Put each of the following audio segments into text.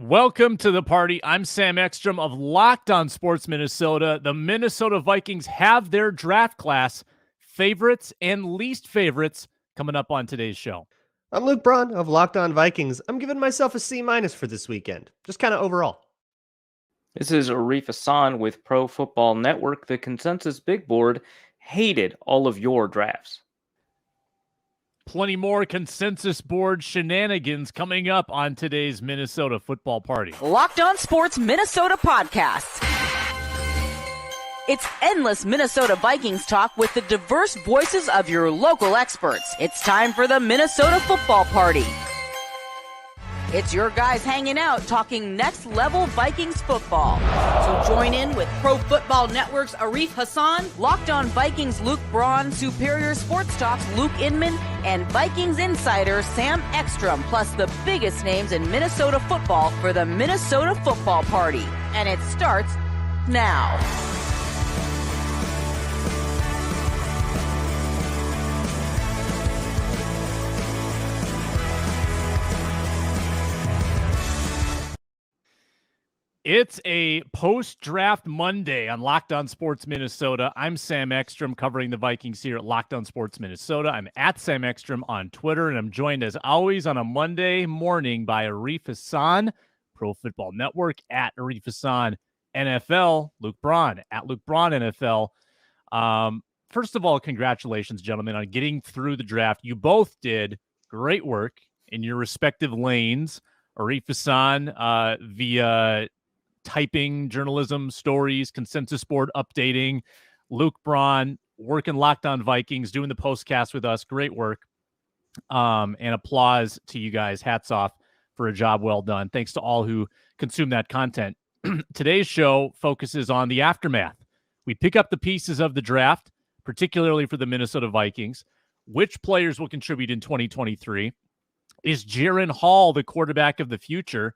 Welcome to the party. I'm Sam Ekstrom of Locked On Sports Minnesota. The Minnesota Vikings have their draft class favorites and least favorites coming up on today's show. I'm Luke Braun of Locked On Vikings. I'm giving myself a C- for this weekend, just kind of overall. This is Arif Hasan with Pro Football Network. The consensus big board hated all of your drafts. Plenty more consensus board shenanigans coming up on today's Minnesota football party. Locked On Sports Minnesota podcast. It's endless Minnesota Vikings talk with the diverse voices of your local experts. It's time for the Minnesota football party. It's your guys hanging out talking next level Vikings football. So join in with Pro Football Network's Arif Hasan, Locked On Vikings Luke Braun, Superior Sports Talk's Luke Inman, and Vikings insider Sam Ekstrom, plus the biggest names in Minnesota football for the Minnesota football party. And it starts now. It's a post-draft Monday on Locked On Sports Minnesota. I'm Sam Ekstrom covering the Vikings here at Locked On Sports Minnesota. I'm at Sam Ekstrom on Twitter, and I'm joined as always on a Monday morning by Arif Hasan, Pro Football Network, at Arif Hasan NFL, Luke Braun, at Luke Braun NFL. First of all, congratulations, gentlemen, on getting through the draft. You both did great work in your respective lanes. Arif Hasan via typing, journalism, stories, consensus board updating. Luke Braun working Locked On Vikings, doing the postcast with us. Great work. And applause to you guys. Hats off for a job well done. Thanks to all who consume that content. Today's show focuses on the aftermath. We pick up the pieces of the draft, particularly for the Minnesota Vikings. Which players will contribute in 2023? Is Jaren Hall the quarterback of the future?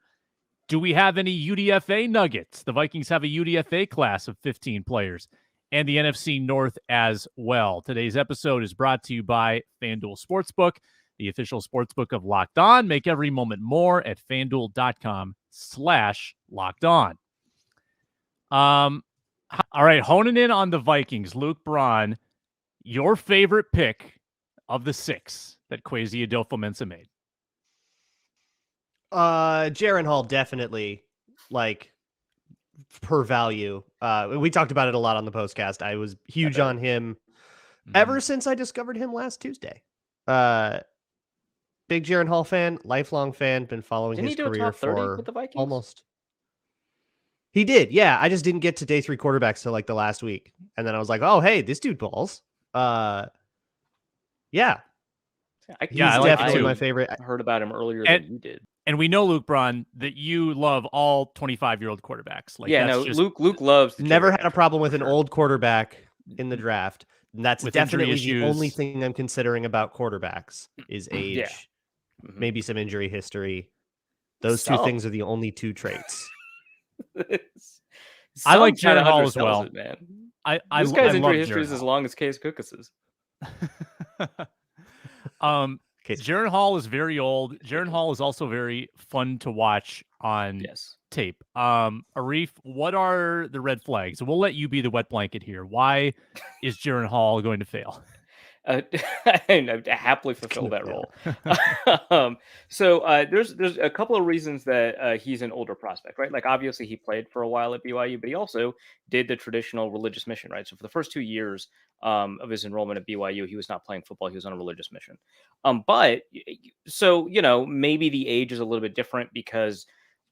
Do we have any UDFA nuggets? The Vikings have a UDFA class of 15 players and the NFC North as well. Today's episode is brought to you by FanDuel Sportsbook, the official sportsbook of Locked On. Make every moment more at FanDuel.com/Locked On. All right, honing in on the Vikings. Luke Braun, your favorite pick of the 6 that kwesi-adofo-mensah made? Jaren Hall, definitely, like, per value. We talked about it a lot on the postcast. I was huge on him ever since I discovered him last Tuesday. Big Jaren Hall fan, lifelong fan, been following his career for with the Vikings? Almost. He did, yeah. I just didn't get to day 3 quarterbacks till like the last week. And then I was like, oh, hey, this dude balls. Yeah. He's definitely my favorite. I heard about him earlier than you did. And we know, Luke Braun, that you love all 25-year-old quarterbacks. Like, yeah, no, Luke loves. Never had a problem with an old quarterback in the draft. And that's definitely the only thing I'm considering about quarterbacks is age, maybe some injury history. Those two things are the only 2 traits. I like Jaren Hall as well. Man. This guy's injury history is as long as Case Cook's. Jaren Hall is very old. Jaren Hall is also very fun to watch on tape. Arif, what are the red flags? We'll let you be the wet blanket here. Why is Jaren Hall going to fail? I happily fulfill that role. So there's a couple of reasons that he's an older prospect, right? Like, obviously he played for a while at BYU, but he also did the traditional religious mission, right? So for the first 2 years of his enrollment at BYU, he was not playing football. He was on a religious mission. But so, maybe the age is a little bit different because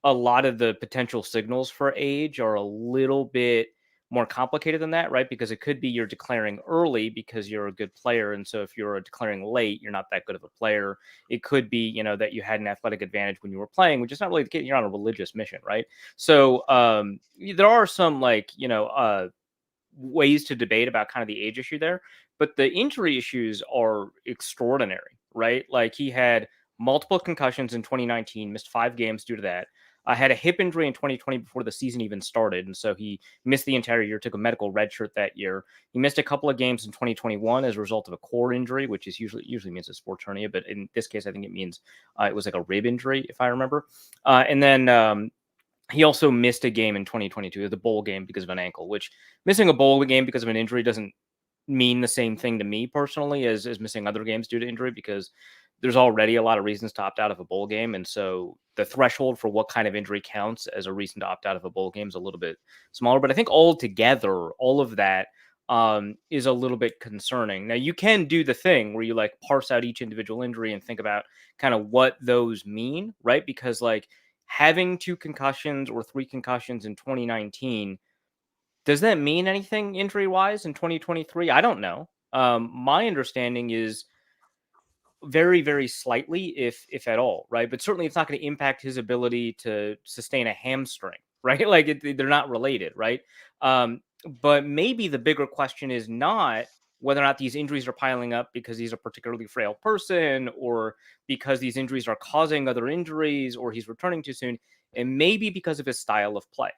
a lot of the potential signals for age are a little bit more complicated than that, right? Because it could be you're declaring early because you're a good player. And so if you're declaring late, you're not that good of a player. It could be, that you had an athletic advantage when you were playing, which is not really the case. You're on a religious mission, right? So there are some ways to debate about kind of the age issue there, but the injury issues are extraordinary, right? Like, he had multiple concussions in 2019, missed 5 games due to that. had a hip injury in 2020 before the season even started, and so he missed the entire year, took a medical red shirt that year. He missed a couple of games in 2021 as a result of a core injury, which is usually means a sports hernia, but in this case, I think it means it was like a rib injury, if I remember. And then he also missed a game in 2022, the bowl game, because of an ankle, which missing a bowl game because of an injury doesn't mean the same thing to me personally as missing other games due to injury, because there's already a lot of reasons to opt out of a bowl game. And so the threshold for what kind of injury counts as a reason to opt out of a bowl game is a little bit smaller. But I think altogether, all of that is a little bit concerning. Now, you can do the thing where you like parse out each individual injury and think about kind of what those mean, right? Because like having 2 concussions or 3 concussions in 2019, does that mean anything injury-wise in 2023? I don't know. My understanding is very, very slightly, if at all, right? But certainly it's not going to impact his ability to sustain a hamstring, right? Like they're not related, right? But maybe the bigger question is not whether or not these injuries are piling up because he's a particularly frail person, or because these injuries are causing other injuries, or he's returning too soon, and maybe because of his style of play.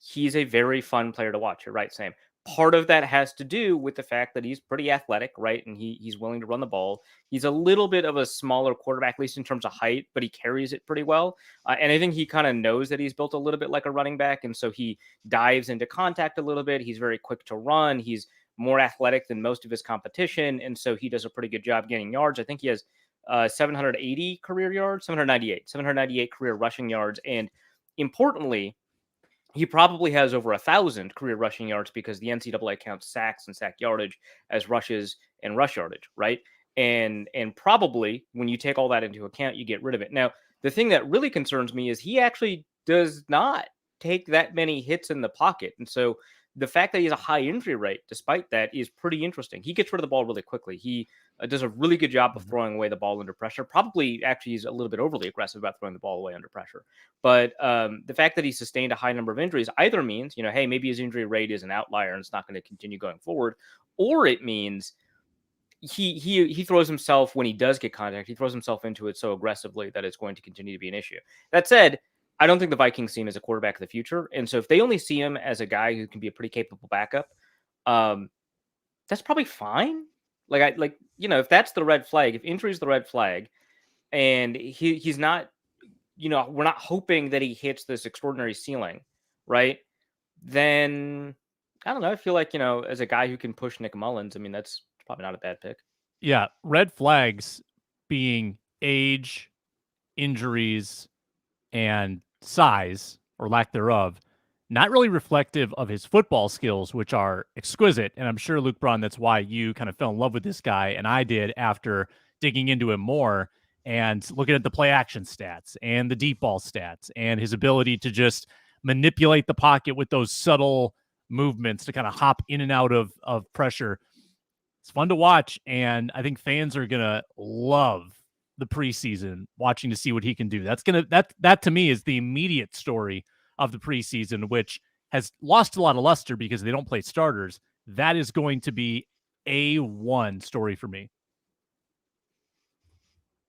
He's a very fun player to watch. You're right, Sam. Part of that has to do with the fact that he's pretty athletic, right? And he's willing to run the ball. He's a little bit of a smaller quarterback, at least in terms of height, but he carries it pretty well. And I think he kind of knows that he's built a little bit like a running back. And so he dives into contact a little bit. He's very quick to run. He's more athletic than most of his competition. And so he does a pretty good job getting yards. I think he has 780 career yards, 798 career rushing yards. And importantly, he probably has over 1,000 career rushing yards because the NCAA counts sacks and sack yardage as rushes and rush yardage, right? And probably when you take all that into account, you get rid of it. Now, the thing that really concerns me is he actually does not take that many hits in the pocket. And so the fact that he has a high injury rate, despite that, is pretty interesting. He gets rid of the ball really quickly. He does a really good job of throwing away the ball under pressure. Probably actually he's a little bit overly aggressive about throwing the ball away under pressure. But the fact that he sustained a high number of injuries either means, hey, maybe his injury rate is an outlier and it's not going to continue going forward, or it means he throws himself, when he does get contact, he throws himself into it so aggressively that it's going to continue to be an issue. That said, I don't think the Vikings see him as a quarterback of the future. And so if they only see him as a guy who can be a pretty capable backup, that's probably fine. If that's the red flag, if injury is the red flag, and he's not, we're not hoping that he hits this extraordinary ceiling, right? Then I don't know. I feel like, as a guy who can push Nick Mullins, I mean, that's probably not a bad pick. Yeah. Red flags being age, injuries, and size or lack thereof, not really reflective of his football skills, which are exquisite. And I'm sure, Luke Braun, that's why you kind of fell in love with this guy, and I did after digging into him more and looking at the play action stats and the deep ball stats and his ability to just manipulate the pocket with those subtle movements to kind of hop in and out of pressure. It's fun to watch, and I think fans are going to love the preseason, watching to see what he can do. That to me is the immediate story of the preseason, which has lost a lot of luster because they don't play starters. That is going to be A1 story for me.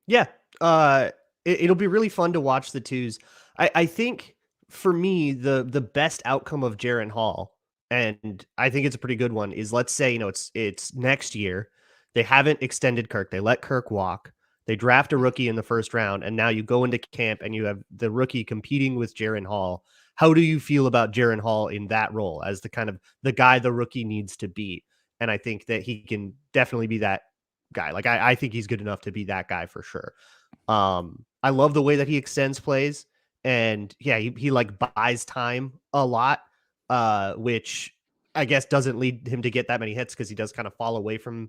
Yeah. It'll be really fun to watch the twos. I think for me, the best outcome of Jaren Hall, and I think it's a pretty good one, is let's say, it's next year. They haven't extended Kirk. They let Kirk walk. They draft a rookie in the first round, and now you go into camp and you have the rookie competing with Jaren Hall. How do you feel about Jaren Hall in that role as the kind of the guy the rookie needs to beat? And I think that he can definitely be that guy. Like I think he's good enough to be that guy for sure. I love the way that he extends plays, and yeah, he like buys time a lot, which I guess doesn't lead him to get that many hits because he does kind of fall away from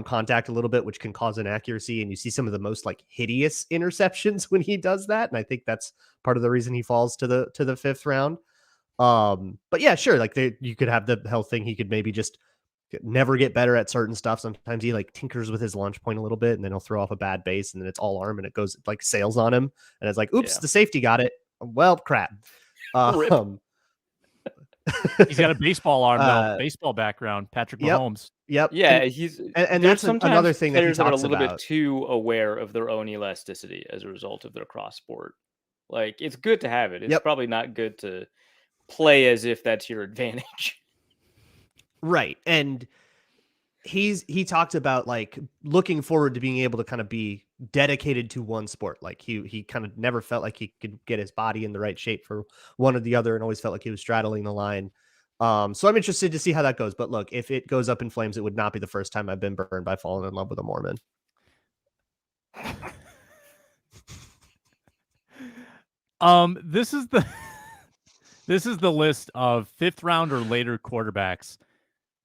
contact a little bit, which can cause inaccuracy. And you see some of the most like hideous interceptions when he does that. And I think that's part of the reason he falls to the fifth round. But yeah, sure. Like you could have the health thing. He could maybe just never get better at certain stuff. Sometimes he like tinkers with his launch point a little bit, and then he'll throw off a bad base, and then it's all arm and it goes like sails on him. And it's like, oops, the safety got it. Well, crap. He's got a baseball arm, though. Baseball background. Patrick Mahomes. Yep. Yeah, and that's another thing that he talks are a little about. bit too aware of their own elasticity as a result of their cross sport Like, it's good to have it. It's probably not good to play as if that's your advantage. Right. And he talked about like looking forward to being able to kind of be dedicated to one sport. Like he kind of never felt like he could get his body in the right shape for one or the other, and always felt like he was straddling the line. So I'm interested to see how that goes. But look, if it goes up in flames, it would not be the first time I've been burned by falling in love with a Mormon. This is the list of 5th round or later quarterbacks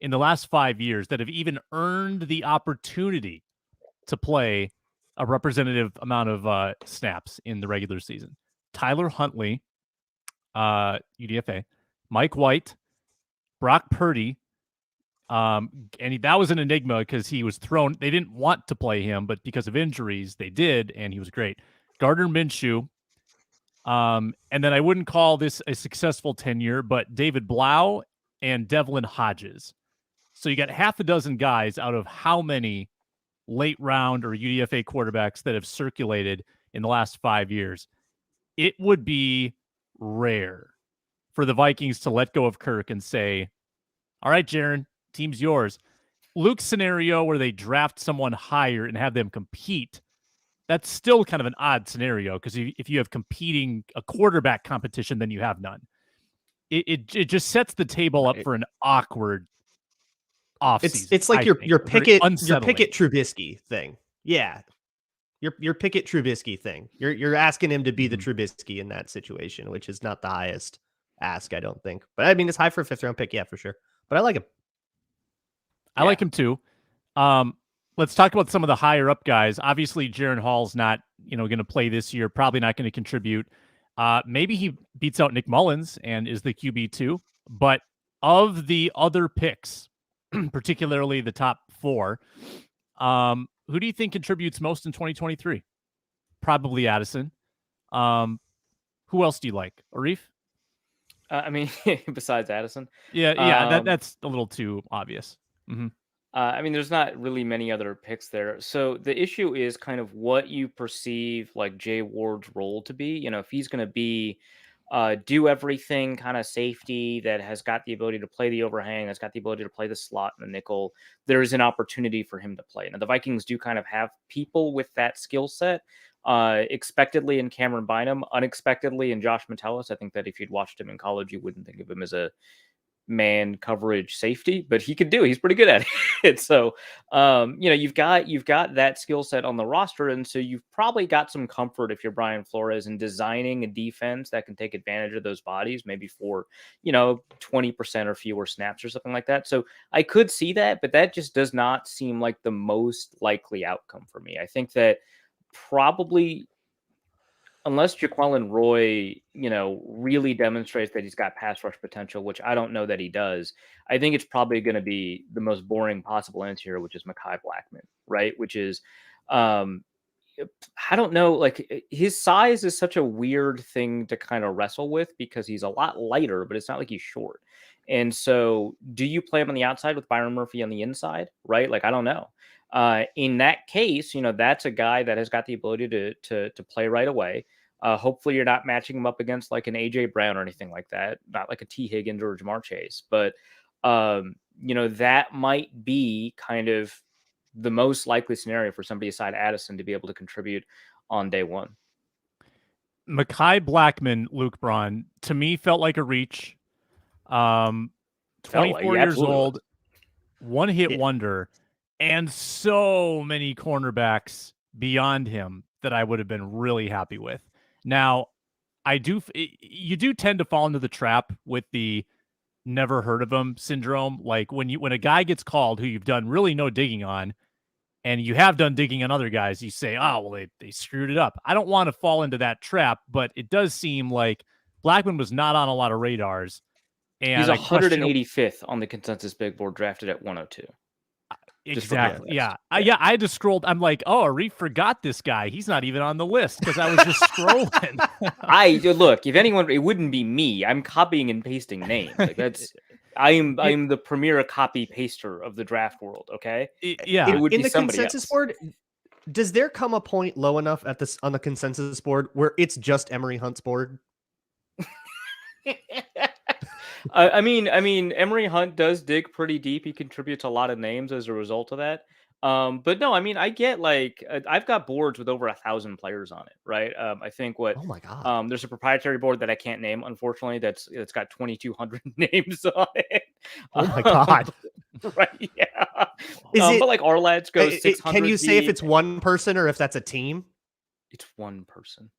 in the last 5 years that have even earned the opportunity to play a representative amount of snaps in the regular season. Tyler Huntley, UDFA, Mike White, Brock Purdy, that was an enigma because he was thrown. They didn't want to play him, but because of injuries, they did, and he was great. Gardner Minshew, and then I wouldn't call this a successful tenure, but David Blau and Devlin Hodges. So you got half a dozen guys out of how many late round or UDFA quarterbacks that have circulated in the last 5 years. It would be rare for the Vikings to let go of Kirk and say, all right, Jaren, team's yours. Luke's scenario where they draft someone higher and have them compete, that's still kind of an odd scenario because if you have a quarterback competition, then you have none. It just sets the table up for an awkward offseason. It's like your Pickett Trubisky thing. Yeah. Your Pickett Trubisky thing. You're asking him to be the Trubisky in that situation, which is not the highest ask, I don't think. But I mean, it's high for a 5th round pick, yeah, for sure. But I like him. I like him too. Let's talk about some of the higher up guys. Obviously, Jaren Hall's not, going to play this year. Probably not going to contribute. Maybe he beats out Nick Mullins and is the QB2. But of the other picks, particularly the top 4, who do you think contributes most in 2023? Probably Addison. Who else do you like? Arif? I mean, besides Addison? Yeah, that's a little too obvious. Mm-hmm. I mean, there's not really many other picks there. So the issue is kind of what you perceive like Jay Ward's role to be. If he's going to be do everything kind of safety that has got the ability to play the overhang, that's got the ability to play the slot and the nickel, there is an opportunity for him to play. Now, the Vikings do kind of have people with that skill set. Expectedly in Cameron Bynum, unexpectedly in Josh Metellus. I think that if you'd watched him in college, you wouldn't think of him as a man coverage safety, but he's pretty good at it. So, you've got that skill set on the roster. And so you've probably got some comfort if you're Brian Flores in designing a defense that can take advantage of those bodies, maybe for, 20% or fewer snaps or something like that. So I could see that, but that just does not seem like the most likely outcome for me. I think that probably, unless Jaquelin Roy, really demonstrates that he's got pass rush potential, which I don't know that he does, I think it's probably going to be the most boring possible answer here, which is Mekhi Blackman, right? Which is, I don't know, like his size is such a weird thing to kind of wrestle with because he's a lot lighter, but it's not like he's short. And so do you play him on the outside with Byron Murphy on the inside, right? Like, I don't know. In that case, that's a guy that has got the ability to play right away. Hopefully you're not matching him up against like an AJ Brown or anything like that, not like a T Higgins or a Jamar Chase, but that might be kind of the most likely scenario for somebody aside Addison to be able to contribute on day one. Mekhi Blackman, Luke Braun, to me felt like a reach. 24 years old, one hit wonder. And so many cornerbacks beyond him that I would have been really happy with. Now, you do tend to fall into the trap with the never heard of him syndrome. Like when a guy gets called who you've done really no digging on, and you have done digging on other guys, you say, oh, well, they screwed it up. I don't want to fall into that trap, but it does seem like Blackman was not on a lot of radars. And he's 185th on the consensus big board, drafted at 102. Exactly. Yeah. I had to scroll. I'm like, oh, Arif forgot this guy. He's not even on the list because I was just scrolling. Look, if anyone, it wouldn't be me. I'm copying and pasting names. Like I'm the premier copy paster of the draft world. Okay. It would be the consensus board. Does there come a point low enough at this on the consensus board where it's just Emory Hunt's board? I mean, Emory Hunt does dig pretty deep. He contributes a lot of names as a result of that. But no, I mean, I get like I've got boards with over 1,000 players on it, right? I think Oh my god. there's a proprietary board that I can't name, unfortunately. It's got 2,200 names on it. Oh my god. Right? Yeah. But like our lads go 600. Can you say if it's one person or if that's a team? It's one person.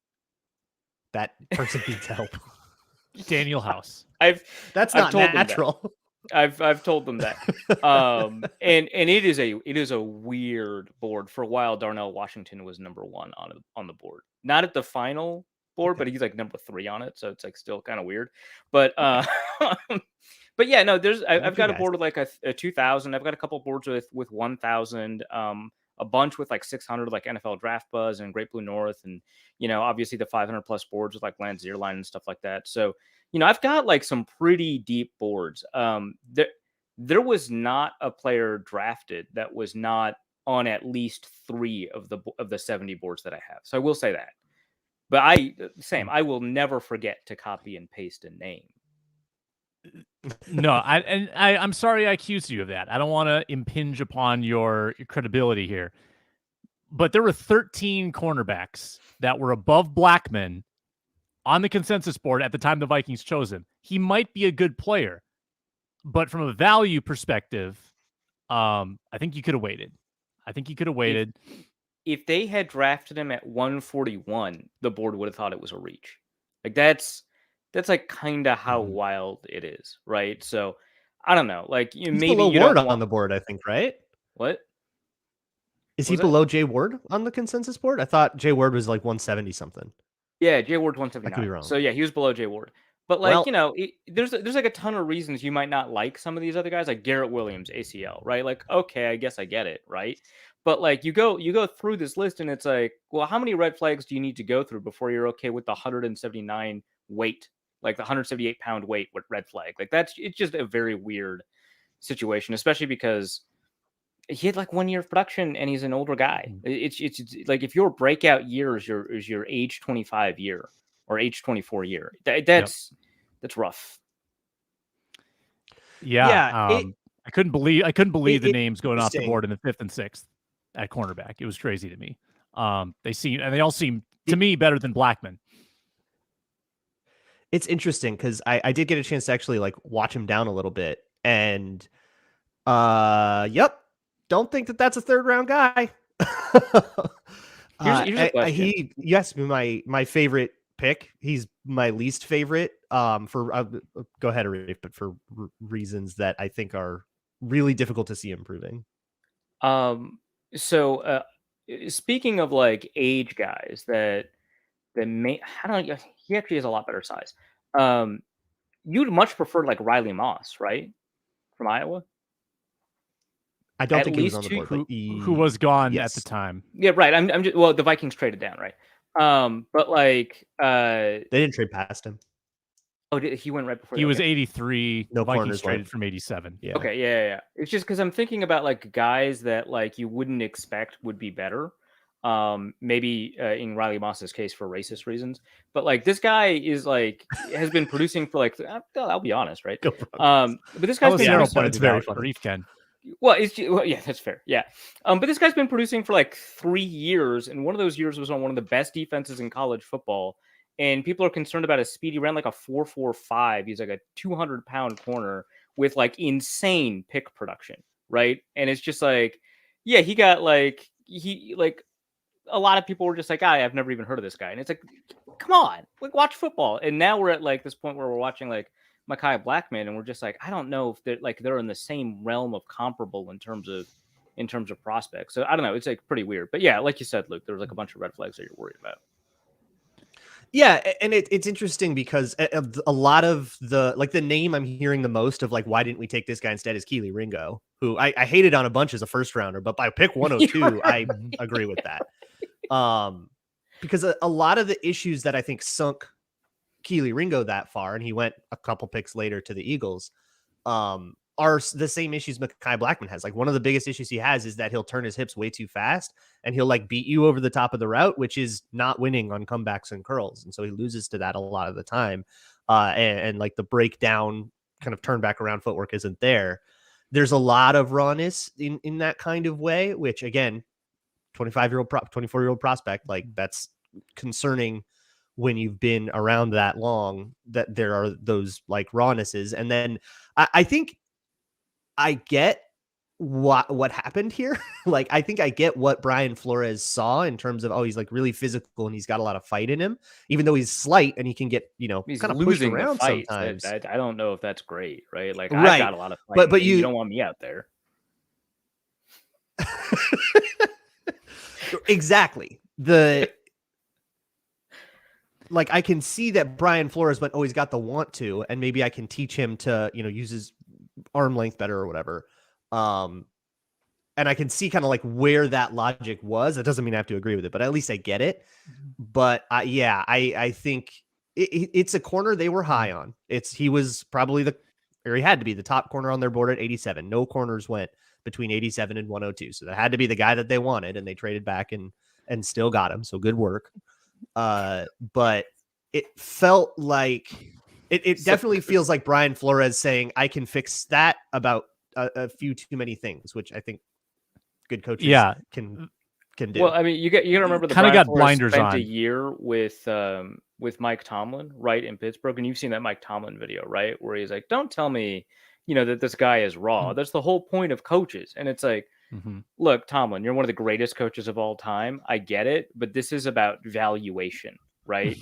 That person needs help. Daniel House. That's not natural. I've told them that. And it is a weird board. For a while, Darnell Washington was number 1 on the board. Not at the final board, but he's like number 3 on it. So it's like still kind of weird. But but yeah, no, I've got a board with like a 2,000. I've got a couple boards with 1,000. A bunch with like 600, like NFL Draft Buzz and Great Blue North, and obviously the 500 plus boards with like Lance Zierlein and stuff like that. So I've got like some pretty deep boards. There was not a player drafted that was not on at least 3 of the 70 boards that I have. So I will say that. But I will never forget to copy and paste a name. No, I'm sorry I accused you of that. I don't want to impinge upon your credibility here. But there were 13 cornerbacks that were above Blackman on the consensus board at the time the Vikings chose him. He might be a good player, but from a value perspective, I think you could have waited. If they had drafted him at 141, the board would have thought it was a reach. Like that's like kind of how wild it is, right? So I don't know. Like maybe below you Ward don't on the board, I think, right? What? Is he below Jay Ward on the consensus board? I thought Jay Ward was like 170 something. Yeah, Jay Ward's 179. I could be wrong. So yeah, he was below Jay Ward. But like, there's like a ton of reasons you might not like some of these other guys, like Garrett Williams, ACL, right? Like, okay, I guess I get it, right? But like you go through this list and it's like, well, how many red flags do you need to go through before you're okay with the 179 weight, like the 178 pound weight with red flag? Like it's just a very weird situation, especially because he had like 1 year of production and he's an older guy. It's like if your breakout year is your age 25 year or age 24 year, that's rough. Yeah. I couldn't believe the names going off the board in the 5th and 6th at cornerback. It was crazy to me. They all seem to me better than Blackman. It's interesting because I did get a chance to actually like watch him down a little bit, and don't think that's a 3rd round guy. Here's a question. You asked me my favorite pick. He's my least favorite. For go ahead, Arif, but for reasons that I think are really difficult to see improving. So speaking of like age guys that may, I don't know, he actually has a lot better size. You'd much prefer like Riley Moss, right, from Iowa? I don't think he was on the board, who was gone at the time. Yeah, right. I'm just, well, the Vikings traded down, right? But like they didn't trade past him. Oh, he went right before. He was 83. No, Vikings traded from 87. Yeah. Okay, yeah. It's just because I'm thinking about like guys that like you wouldn't expect would be better. Maybe in Riley Moss's case for racist reasons, but like this guy is like has been producing for like I'll be honest, right? But this guy's been it's very funny. Ken. Well, yeah, that's fair. Yeah. But this guy's been producing for like 3 years. And one of those years was on one of the best defenses in college football. And people are concerned about his speed. He ran like a 4.45. He's like a 200-pound corner with like insane pick production. Right. And it's just like, yeah, he got like, a lot of people were just like, I've never even heard of this guy. And it's like, come on, like watch football. And now we're at like this point where we're watching like Mekhi Blackman, and we're just like, I don't know if they're in the same realm of comparable in terms of prospects. So I don't know. It's like pretty weird. But yeah, like you said, Luke, there was like a bunch of red flags that you're worried about. Yeah, and it's interesting because a lot of the name I'm hearing the most of like, why didn't we take this guy instead is Keely Ringo, who I hated on a bunch as a first rounder, but by pick 102, I agree with that. Because a lot of the issues that I think sunk Keely Ringo that far, and he went a couple picks later to the Eagles, are the same issues Mekhi Blackmon has. Like one of the biggest issues he has is that he'll turn his hips way too fast and he'll like beat you over the top of the route, which is not winning on comebacks and curls. And so he loses to that a lot of the time. And like the breakdown kind of turn back around footwork isn't there. There's a lot of rawness in that kind of way, which again, 24-year-old prospect, like that's concerning when you've been around that long, that there are those like rawnesses. And then I think I get what happened here. Like, I think I get what Brian Flores saw in terms of, oh, he's like really physical and he's got a lot of fight in him, even though he's slight and he can get, you know, kind of pushed around sometimes. I don't know if that's great, right? Like, right. I've got a lot of fight, but you don't want me out there. Exactly. Like, I can see that Brian Flores went, oh, he's got the want to, and maybe I can teach him to, you know, use his arm length better or whatever. And I can see kind of like where that logic was. That doesn't mean I have to agree with it, but at least I get it. But I think it's a corner they were high on. He was probably he had to be the top corner on their board at 87. No corners went between 87 and 102. So that had to be the guy that they wanted, and they traded back and still got him. So good work. But it felt like it definitely feels like Brian Flores saying, I can fix that about a few too many things, which I think good coaches can do. Well, I mean, you got to remember the kind of got Flores blinders spent on a year with Mike Tomlin, right, in Pittsburgh, and you've seen that Mike Tomlin video, right, where he's like, don't tell me, you know, that this guy is raw. That's the whole point of coaches. And it's like, look, Tomlin, you're one of the greatest coaches of all time. I get it, but this is about valuation, right?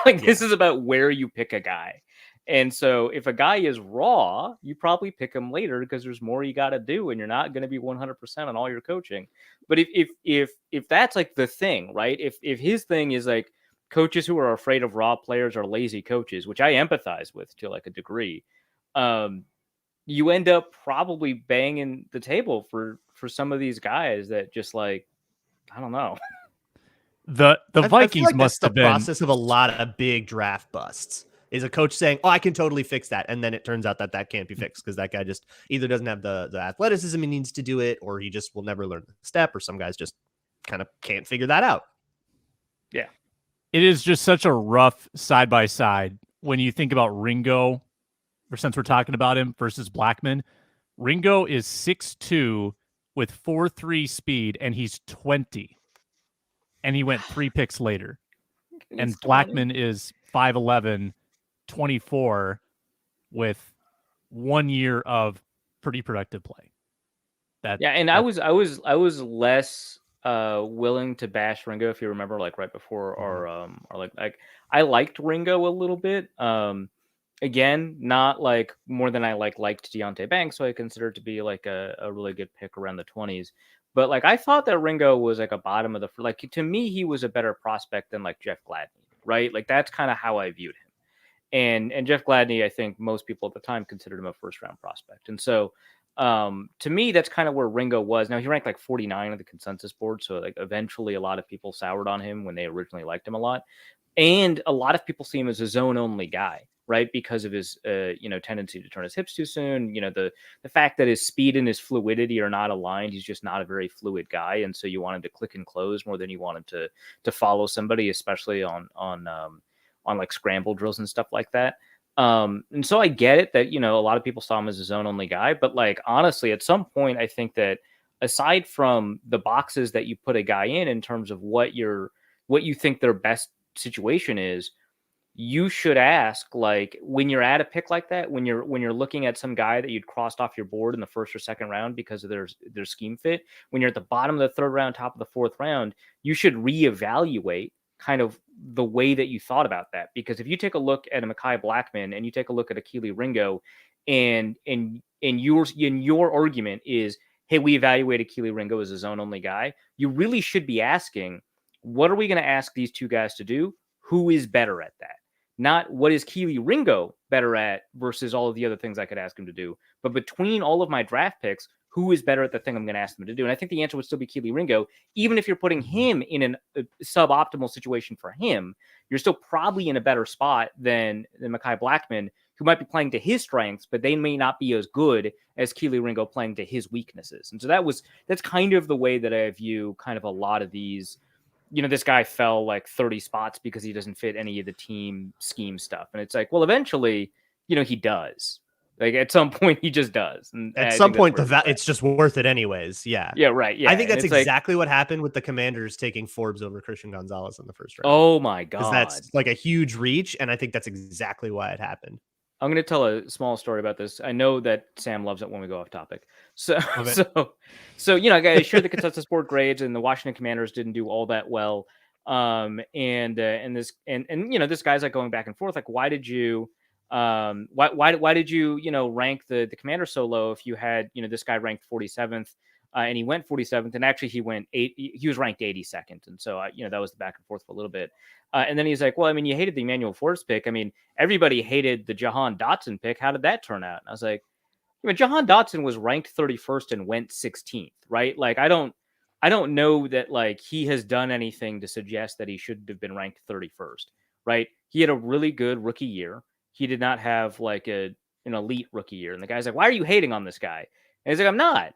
This is about where you pick a guy. And so if a guy is raw, you probably pick him later because there's more you got to do and you're not going to be 100% on all your coaching. But if that's like the thing, right? If his thing is like coaches who are afraid of raw players are lazy coaches, which I empathize with to like a degree, you end up probably banging the table for some of these guys that just like, I don't know. The Vikings like must have been process of a lot of big draft busts. Is a coach saying, oh, I can totally fix that. And then it turns out that can't be fixed because that guy just either doesn't have the athleticism he needs to do it, or he just will never learn the step, or some guys just kind of can't figure that out. Yeah. It is just such a rough side-by-side when you think about Ringo, or since we're talking about him, versus Blackmon. Ringo is 6'2" with 4.3 speed, and he's 20. And he went 3 picks later. And Blackmon is 5'11", 24 with 1 year of pretty productive play. I was less willing to bash Ringo, if you remember, like right before our like I liked Ringo a little bit. Again, not like more than I liked Deonte Banks, so I consider it to be like a really good pick around the 20s. But like I thought that Ringo was like a bottom of the like, to me he was a better prospect than like Jeff Gladney, right? Like that's kind of how I viewed him. And Jeff Gladney, I think most people at the time considered him a first-round prospect. And so to me, that's kind of where Ringo was. Now, he ranked like 49 on the consensus board. So like eventually a lot of people soured on him when they originally liked him a lot. And a lot of people see him as a zone-only guy, right? Because of his, tendency to turn his hips too soon. You know, the fact that his speed and his fluidity are not aligned. He's just not a very fluid guy. And so you want him to click and close more than you want him to follow somebody, especially on like scramble drills and stuff like that. And so I get it that, you know, a lot of people saw him as a zone only guy, but like, honestly, at some point, I think that aside from the boxes that you put a guy in terms of what you think their best situation is, you should ask, like, when you're at a pick like that, when you're looking at some guy that you'd crossed off your board in the first or second round because of their scheme fit, when you're at the bottom of the third round, top of the fourth round, you should reevaluate kind of the way that you thought about that. Because if you take a look at a Mekhi Blackmon and you take a look at a Kelee Ringo, and your argument is, hey, we evaluated Kelee Ringo as a zone only guy, you really should be asking, what are we going to ask these two guys to do? Who is better at that? Not what is Kelee Ringo better at versus all of the other things I could ask him to do, but between all of my draft picks, who is better at the thing I'm going to ask them to do? And I think the answer would still be Kelee Ringo. Even if you're putting him in a suboptimal situation for him, you're still probably in a better spot than Mekhi Blackmon, who might be playing to his strengths, but they may not be as good as Kelee Ringo playing to his weaknesses. And so that's kind of the way that I view kind of a lot of these. This guy fell like 30 spots because he doesn't fit any of the team scheme stuff. And it's like, well, eventually, he does. Like at some point he just does. And at some point it's just worth it anyways. Yeah. Yeah, right. Yeah. I think that's exactly what happened with the Commanders taking Forbes over Christian Gonzalez in the first round. Oh my God. That's like a huge reach. And I think that's exactly why it happened. I'm going to tell a small story about this. I know that Sam loves it when we go off topic. So I shared the consensus board grades, and the Washington Commanders didn't do all that well. This guy's like going back and forth. Like, why did you rank the Commanders so low if you had, this guy ranked 47th and he went 47th, and actually he was ranked 82nd. And so, that was the back and forth for a little bit. And then he's like, well, I mean, you hated the Emmanuel Forbes pick. I mean, everybody hated the Jahan Dotson pick. How did that turn out? And I was like, Jahan Dotson was ranked 31st and went 16th, right? Like, I don't know that like he has done anything to suggest that he should have been ranked 31st, right? He had a really good rookie year. He did not have like an elite rookie year. And the guy's like, why are you hating on this guy? And he's like, I'm not.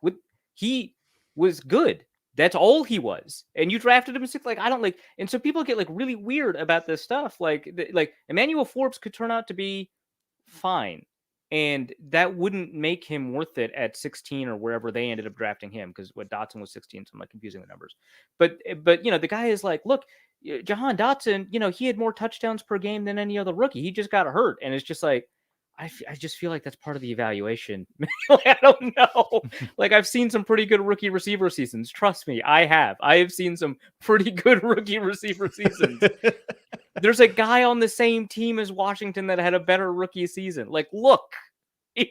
He was good. That's all he was. And you drafted him sixth. Like, I don't like. And so people get like really weird about this stuff. Like Emmanuel Forbes could turn out to be fine. And that wouldn't make him worth it at 16 or wherever they ended up drafting him, because Dotson was 16, so I'm like confusing the numbers. But the guy is like, look, Jahan Dotson, he had more touchdowns per game than any other rookie. He just got hurt, and it's just like, I just feel like that's part of the evaluation. I don't know. Like, I've seen some pretty good rookie receiver seasons. Trust me, I have seen some pretty good rookie receiver seasons. There's a guy on the same team as Washington that had a better rookie season. Like, look, a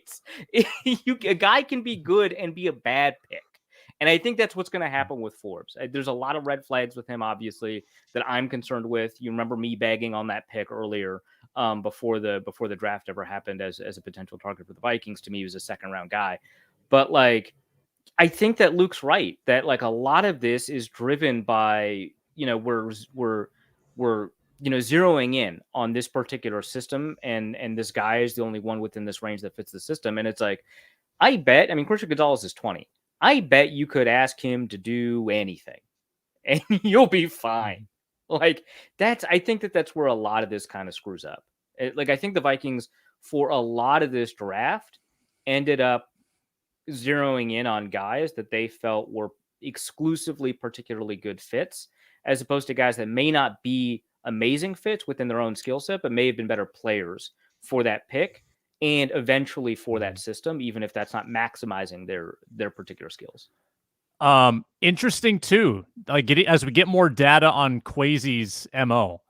guy can be good and be a bad pick. And I think that's what's going to happen with Forbes. There's a lot of red flags with him, obviously, that I'm concerned with. You remember me bagging on that pick earlier before the draft ever happened as a potential target for the Vikings. To me, he was a second round guy. But like, I think that Luke's right, that like a lot of this is driven by, we're zeroing in on this particular system, and this guy is the only one within this range that fits the system. And it's like, Christian Gonzalez is 20. I bet you could ask him to do anything and you'll be fine. Like, I think that's where a lot of this kind of screws up. I think the Vikings, for a lot of this draft, ended up zeroing in on guys that they felt were exclusively particularly good fits, as opposed to guys that may not be amazing fits within their own skill set, but may have been better players for that pick and eventually for that system, even if that's not maximizing their particular skills. Interesting too. Like, as we get more data on Kwesi's MO,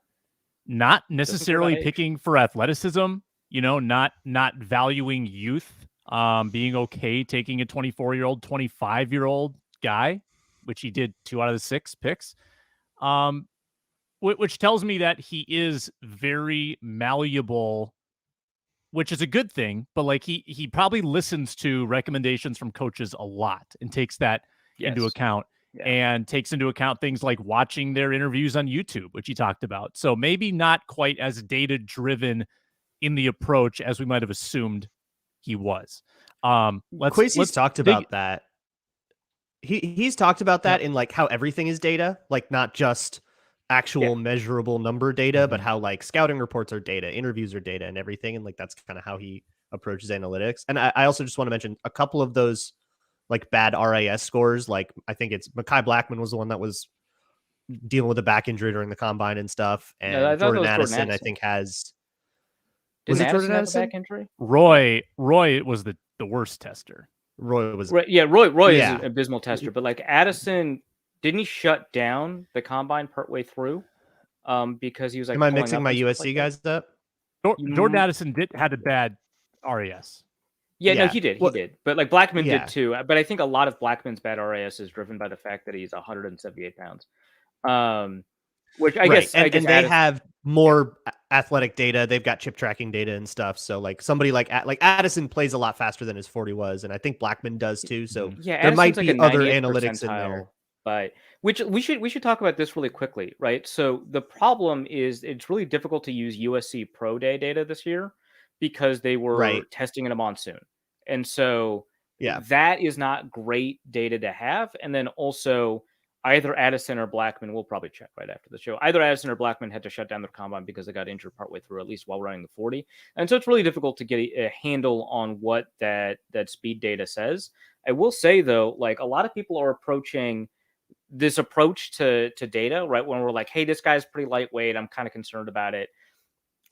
not necessarily picking for athleticism, not valuing youth, being okay taking a 24-year-old, 25-year-old guy, which he did 2 out of the 6 picks. Which tells me that he is very malleable, which is a good thing, but like he probably listens to recommendations from coaches a lot and takes that into account, and takes into account things like watching their interviews on YouTube, which he talked about. So maybe not quite as data driven in the approach as we might have assumed he was. Kwesi's talked about that. He's talked about that in like how everything is data, like not just actual measurable number data, but how like scouting reports are data, interviews are data, and everything. And like that's kind of how he approaches analytics. And I also just want to mention a couple of those like bad RAS scores. Like I think it's Mekhi Blackmon was the one that was dealing with a back injury during the combine and stuff. And Jordan Addison, I think, has. Was it Jordan Addison? Back injury? Roy was the worst tester. Roy was. Roy is an abysmal tester, but like Addison. Didn't he shut down the combine partway through? Because he was like, am I mixing my USC guys up? Jordan Addison had a bad RAS. Yeah, no, he did. But like Blackmon did too. But I think a lot of Blackmon's bad RAS is driven by the fact that he's 178 pounds. Which I guess they have more athletic data. They've got chip tracking data and stuff. So like somebody like Addison plays a lot faster than his 40 was, and I think Blackman does too. So yeah, there might like be other analytics in there. But which we should talk about this really quickly, right? So the problem is it's really difficult to use USC Pro Day data this year because they were testing in a monsoon, and so that is not great data to have. And then also either Addison or Blackman, we'll probably check right after the show. Either Addison or Blackman had to shut down their combine because they got injured partway through, at least while running the 40. And so it's really difficult to get a handle on what that speed data says. I will say though, like a lot of people are approaching this approach to data, right? When we're like, hey, this guy's pretty lightweight, I'm kind of concerned about it,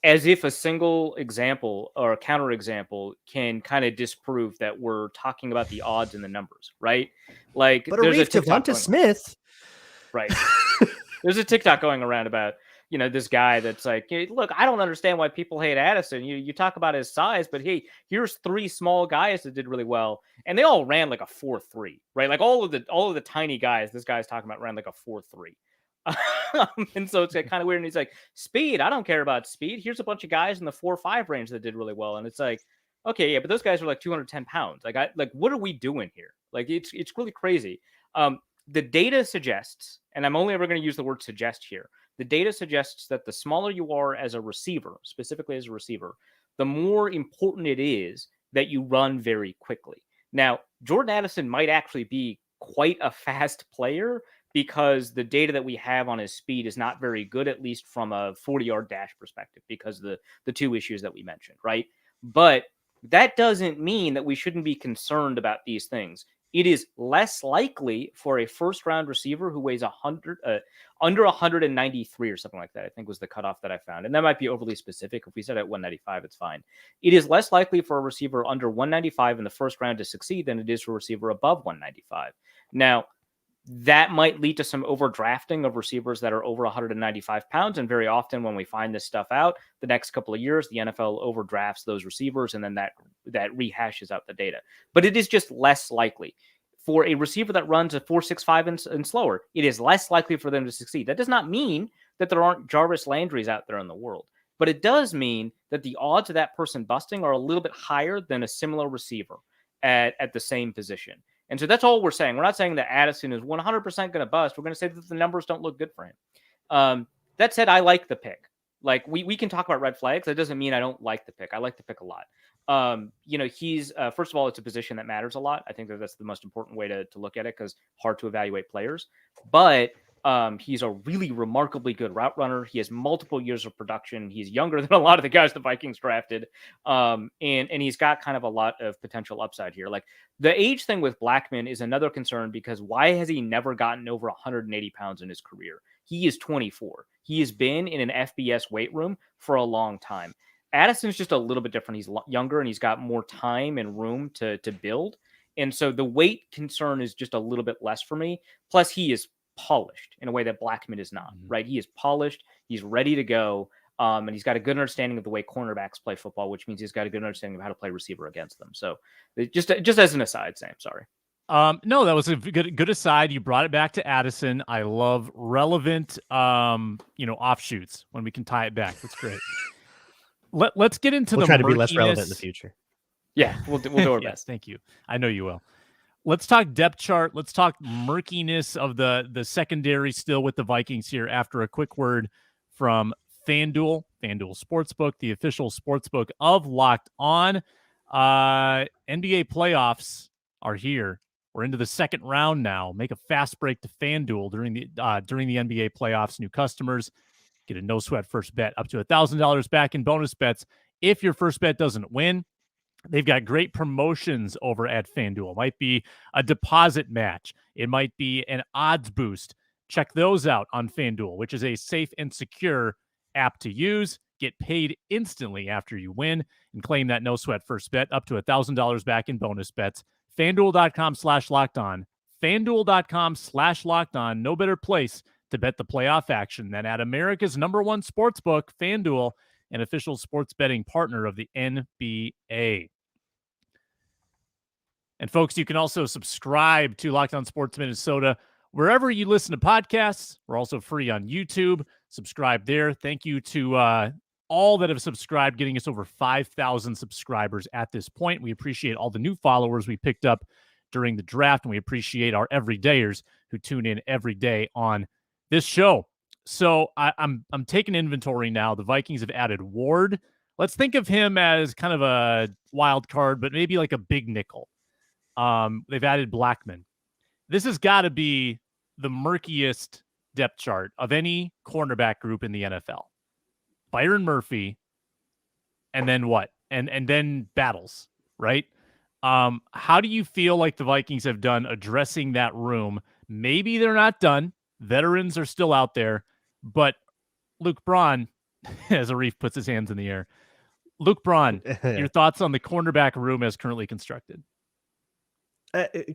as if a single example or a counterexample can kind of disprove that we're talking about the odds and the numbers, right? Like, but there's a Devonta Smith, right? There's a TikTok going around about, you know, this guy that's like, hey, look, I don't understand why people hate Addison. You talk about his size, but hey, here's 3 small guys that did really well, and they all ran like a 4.3, right? Like all of the tiny guys this guy's talking about ran like a 4.3. And so it's kind of weird. And he's like, speed, I don't care about speed. Here's a bunch of guys in the 4.5 range that did really well. And it's like, okay, yeah, but those guys are like 210 pounds. Like, what are we doing here? Like, it's really crazy. The data suggests, and I'm only ever going to use the word suggest here, the data suggests that the smaller you are as a receiver, specifically as a receiver, the more important it is that you run very quickly. Now, Jordan Addison might actually be quite a fast player because the data that we have on his speed is not very good, at least from a 40-yard dash perspective, because of the 2 issues that we mentioned, right? But that doesn't mean that we shouldn't be concerned about these things. It is less likely for a first-round receiver who weighs under 193 or something like that, I think was the cutoff that I found. And that might be overly specific. If we said at 195, it's fine. It is less likely for a receiver under 195 in the first round to succeed than it is for a receiver above 195. Now, that might lead to some overdrafting of receivers that are over 195 pounds. And very often when we find this stuff out, the next couple of years, the NFL overdrafts those receivers, and then that rehashes out the data. But it is just less likely. For a receiver that runs a 4.65 and slower, it is less likely for them to succeed. That does not mean that there aren't Jarvis Landrys out there in the world, but it does mean that the odds of that person busting are a little bit higher than a similar receiver at the same position. And so that's all we're saying. We're not saying that Addison is 100% going to bust. We're going to say that the numbers don't look good for him. That said, I like the pick. Like, we can talk about red flags. That doesn't mean I don't like the pick. I like the pick a lot. You know, he's first of all, it's a position that matters a lot. I think that's the most important way to look at it, because hard to evaluate players. But he's a really remarkably good route runner. He has multiple years of production. He's younger than a lot of the guys the Vikings drafted. And he's got kind of a lot of potential upside here. Like, the age thing with Blackman is another concern, because why has he never gotten over 180 pounds in his career? He is 24. He has been in an FBS weight room for a long time. Addison's just a little bit different. He's younger and he's got more time and room to build. And so the weight concern is just a little bit less for me. Plus, he is polished in a way that Blackman is not, right? He is polished. He's ready to go. And he's got a good understanding of the way cornerbacks play football, which means he's got a good understanding of how to play receiver against them. So just as an aside, Sam, sorry. No, that was a good aside. You brought it back to Addison. I love relevant, offshoots when we can tie it back. That's great. Let's get into we'll the try to be less relevant in the future. Yeah, we'll do our yes, best. Thank you. I know you will. Let's talk depth chart. Let's talk murkiness of the secondary still with the Vikings here after a quick word from FanDuel Sportsbook, the official sportsbook of Locked On. NBA playoffs are here. We're into the second round now. Make a fast break to FanDuel during the NBA playoffs. New customers get a no sweat first bet up to $1,000 back in bonus bets if your first bet doesn't win. They've got great promotions over at FanDuel. It might be a deposit match. It might be an odds boost. Check those out on FanDuel, which is a safe and secure app to use. Get paid instantly after you win and claim that no sweat first bet up to $1,000 back in bonus bets. FanDuel.com/lockedon. FanDuel.com/lockedon. No better place to bet the playoff action than at America's #1 sportsbook, FanDuel, an official sports betting partner of the NBA. And folks, you can also subscribe to Locked On Sports Minnesota wherever you listen to podcasts. We're also free on YouTube. Subscribe there. Thank you to all that have subscribed, getting us over 5,000 subscribers at this point. We appreciate all the new followers we picked up during the draft, and we appreciate our everydayers who tune in every day on this show. So I'm taking inventory now. The Vikings have added Ward. Let's think of him as kind of a wild card, but maybe like a big nickel. They've added Blackman. This has got to be the murkiest depth chart of any cornerback group in the NFL. Byron Murphy, and then what? And then battles, right? How do you feel like the Vikings have done addressing that room? Maybe they're not done. Veterans are still out there, but Luke Braun, as Arif puts his hands in the air, Luke Braun, your thoughts on the cornerback room as currently constructed?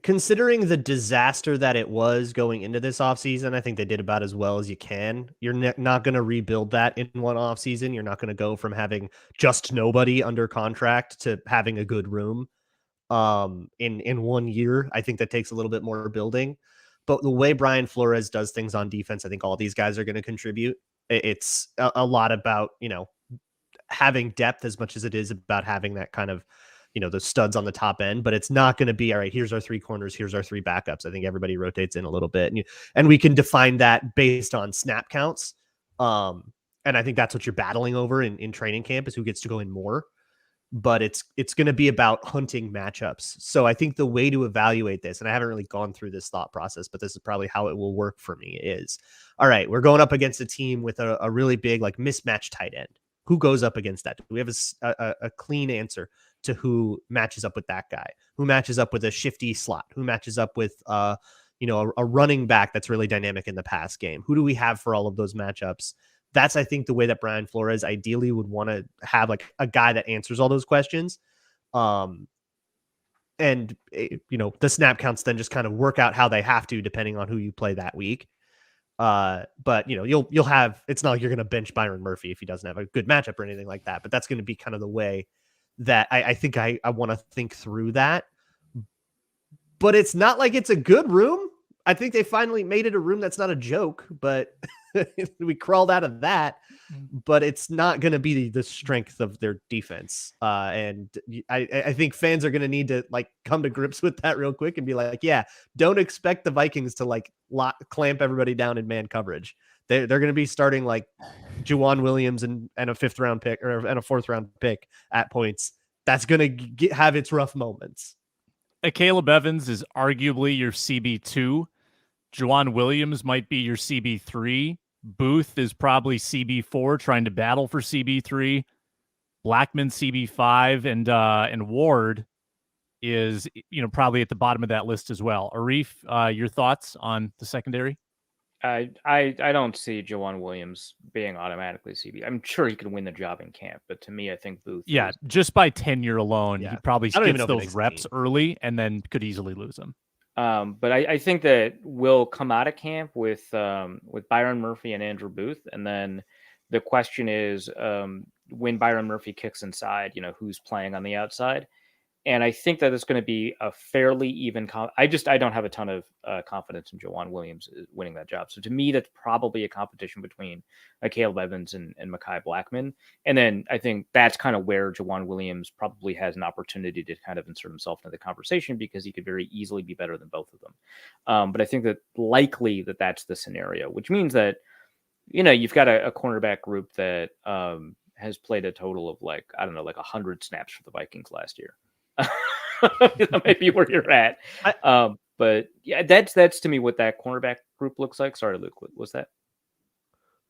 Considering the disaster that it was going into this offseason, I think they did about as well as you can. You're not going to rebuild that in one offseason. You're not going to go from having just nobody under contract to having a good room in 1 year. I think that takes a little bit more building. But the way Brian Flores does things on defense, I think all these guys are going to contribute. It's a lot about, having depth as much as it is about having that kind of, the studs on the top end, but it's not going to be, all right, here's our three corners, here's our three backups. I think everybody rotates in a little bit, and we can define that based on snap counts. And I think that's what you're battling over in training camp, is who gets to go in more, but it's going to be about hunting matchups. So I think the way to evaluate this, and I haven't really gone through this thought process, but this is probably how it will work for me, is, all right, we're going up against a team with a really big, like, mismatched tight end. Who goes up against that? Do we have a clean answer to who matches up with that guy? Who matches up with a shifty slot? Who matches up with a running back that's really dynamic in the pass game? Who do we have for all of those matchups? That's, I think, the way that Brian Flores ideally would want to have, like, a guy that answers all those questions. And the snap counts then just kind of work out how they have to, depending on who you play that week. But you'll have, it's not like you're going to bench Byron Murphy if he doesn't have a good matchup or anything like that, but that's going to be kind of the way that I think I want to think through that. But it's not like it's a good room. I think they finally made it a room that's not a joke, but we crawled out of that. But it's not going to be the strength of their defense. And I think fans are going to need to, like, come to grips with that real quick and be like, yeah, don't expect the Vikings to, like, clamp everybody down in man coverage. They're going to be starting, like, Juwan Williams and a 5th round pick and a 4th round pick at points. That's going to have its rough moments. Caleb Evans is arguably your CB2. Juwan Williams might be your CB3. Booth is probably CB4, trying to battle for CB3. Blackman CB5, and Ward is probably at the bottom of that list as well. Arif, your thoughts on the secondary? I don't see Juwan Williams being automatically CB. I'm sure he could win the job in camp, but to me, I think Booth. Yeah, just by tenure alone, he probably skips those reps early and then could easily lose them. But I think that we'll come out of camp with Byron Murphy and Andrew Booth, and then the question is, when Byron Murphy kicks inside, who's playing on the outside, and I think that it's going to be a fairly even. I don't have a ton of confidence in Juwan Williams winning that job. So to me, that's probably a competition between Caleb Evans and Mekhi Blackman. And then I think that's kind of where Juwan Williams probably has an opportunity to kind of insert himself into the conversation, because he could very easily be better than both of them. But I think that likely that's the scenario, which means that, you've got a cornerback group that has played a total of, like 100 snaps for the Vikings last year. That might be where you're at. But yeah, that's to me what that cornerback group looks like. Sorry, Luke, what was that?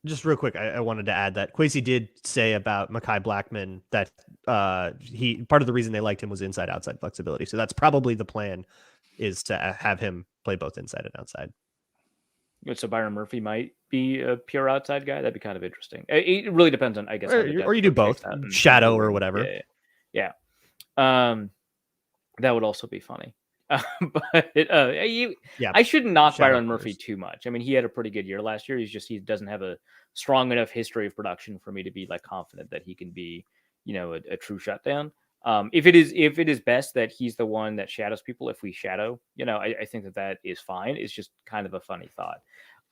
Just real quick, I wanted to add that Kwesi did say about Mekhi Blackman that part of the reason they liked him was inside-outside flexibility. So that's probably the plan, is to have him play both inside and outside. So Byron Murphy might be a pure outside guy. That'd be kind of interesting. It really depends on, I guess, or you do both, shadow or whatever. Yeah. That would also be funny. But I shouldn't knock Byron Murphy too much. I mean, he had a pretty good year last year. He doesn't have a strong enough history of production for me to be, like, confident that he can be, a true shutdown. If it is best that he's the one that shadows people, if we shadow, I think that is fine. It's just kind of a funny thought.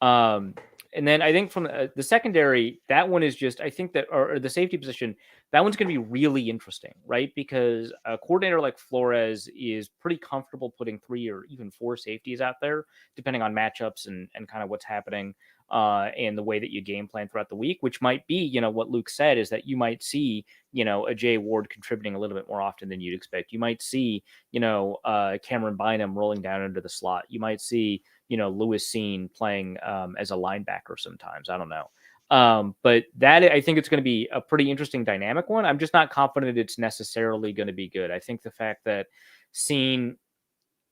And then I think from the secondary, that one is just, I think that, or the safety position, that one's going to be really interesting, right? Because a coordinator like Flores is pretty comfortable putting 3 or even 4 safeties out there, depending on matchups and kind of what's happening and the way that you game plan throughout the week, which might be, what Luke said is that you might see, a Jay Ward contributing a little bit more often than you'd expect. You might see, Cameron Bynum rolling down into the slot. You might see, Lewis Seen playing as a linebacker sometimes. I don't know. But that, I think it's going to be a pretty interesting dynamic one. I'm just not confident it's necessarily going to be good. I think the fact that Seen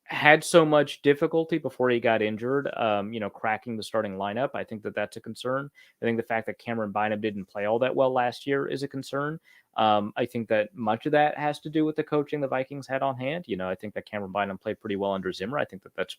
had so much difficulty before he got injured, cracking the starting lineup, I think that that's a concern. I think the fact that Cameron Bynum didn't play all that well last year is a concern. I think that much of that has to do with the coaching the Vikings had on hand. I think that Cameron Bynum played pretty well under Zimmer. I think that that's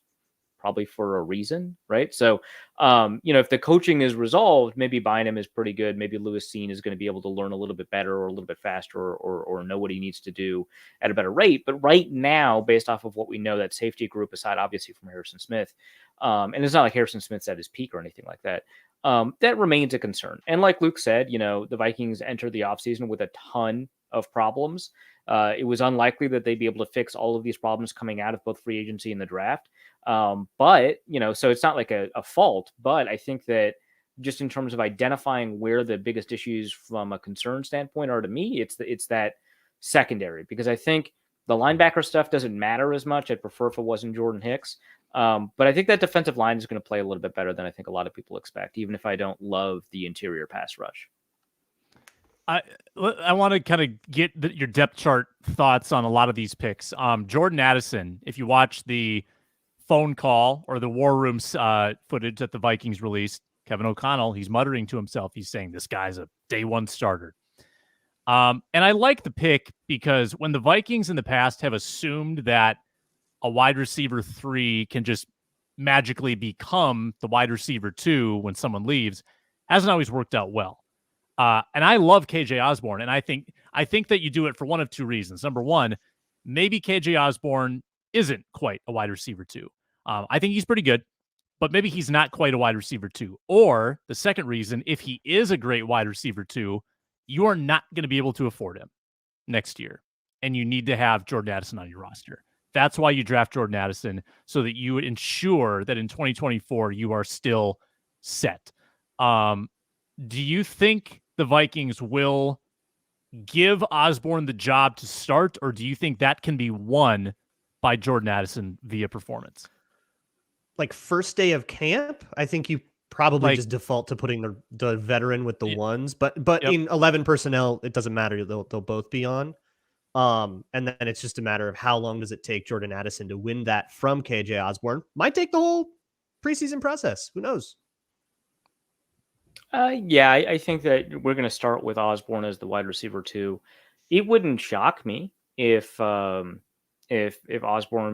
probably for a reason, right? So, if the coaching is resolved, maybe Bynum is pretty good. Maybe Lewis Seen is going to be able to learn a little bit better or a little bit faster or know what he needs to do at a better rate. But right now, based off of what we know, that safety group, aside obviously from Harrison Smith, and it's not like Harrison Smith's at his peak or anything like that, that remains a concern. And like Luke said, the Vikings entered the offseason with a ton of problems. It was unlikely that they'd be able to fix all of these problems coming out of both free agency and the draft. But, so it's not like a fault, but I think that just in terms of identifying where the biggest issues from a concern standpoint are, to me, it's that secondary, because I think the linebacker stuff doesn't matter as much. I'd prefer if it wasn't Jordan Hicks. But I think that defensive line is going to play a little bit better than I think a lot of people expect, even if I don't love the interior pass rush. I want to kind of get your depth chart thoughts on a lot of these picks. Jordan Addison, if you watch the phone call or the war room footage that the Vikings released, Kevin O'Connell, he's muttering to himself. He's saying, this guy's a day one starter. And I like the pick because when the Vikings in the past have assumed that a wide receiver 3 can just magically become the wide receiver 2 when someone leaves, hasn't always worked out well. And I love KJ Osborne, and I think that you do it for one of 2 reasons. Number one, maybe KJ Osborne isn't quite a wide receiver 2. I think he's pretty good, but maybe he's not quite a wide receiver 2. Or the second reason, if he is a great wide receiver 2, you are not going to be able to afford him next year, and you need to have Jordan Addison on your roster. That's why you draft Jordan Addison, so that you ensure that in 2024 you are still set. Do you think the Vikings will give Osborne the job to start, or do you think that can be won by Jordan Addison via performance? Like first day of camp, I think you probably just default to putting the veteran with the ones, but yep. In 11 personnel, it doesn't matter. They'll both be on. And then it's just a matter of how long does it take Jordan Addison to win that from KJ Osborne. Might take the whole preseason process. Who knows? I think that we're going to start with Osborne as the wide receiver 2. It wouldn't shock me if Osborne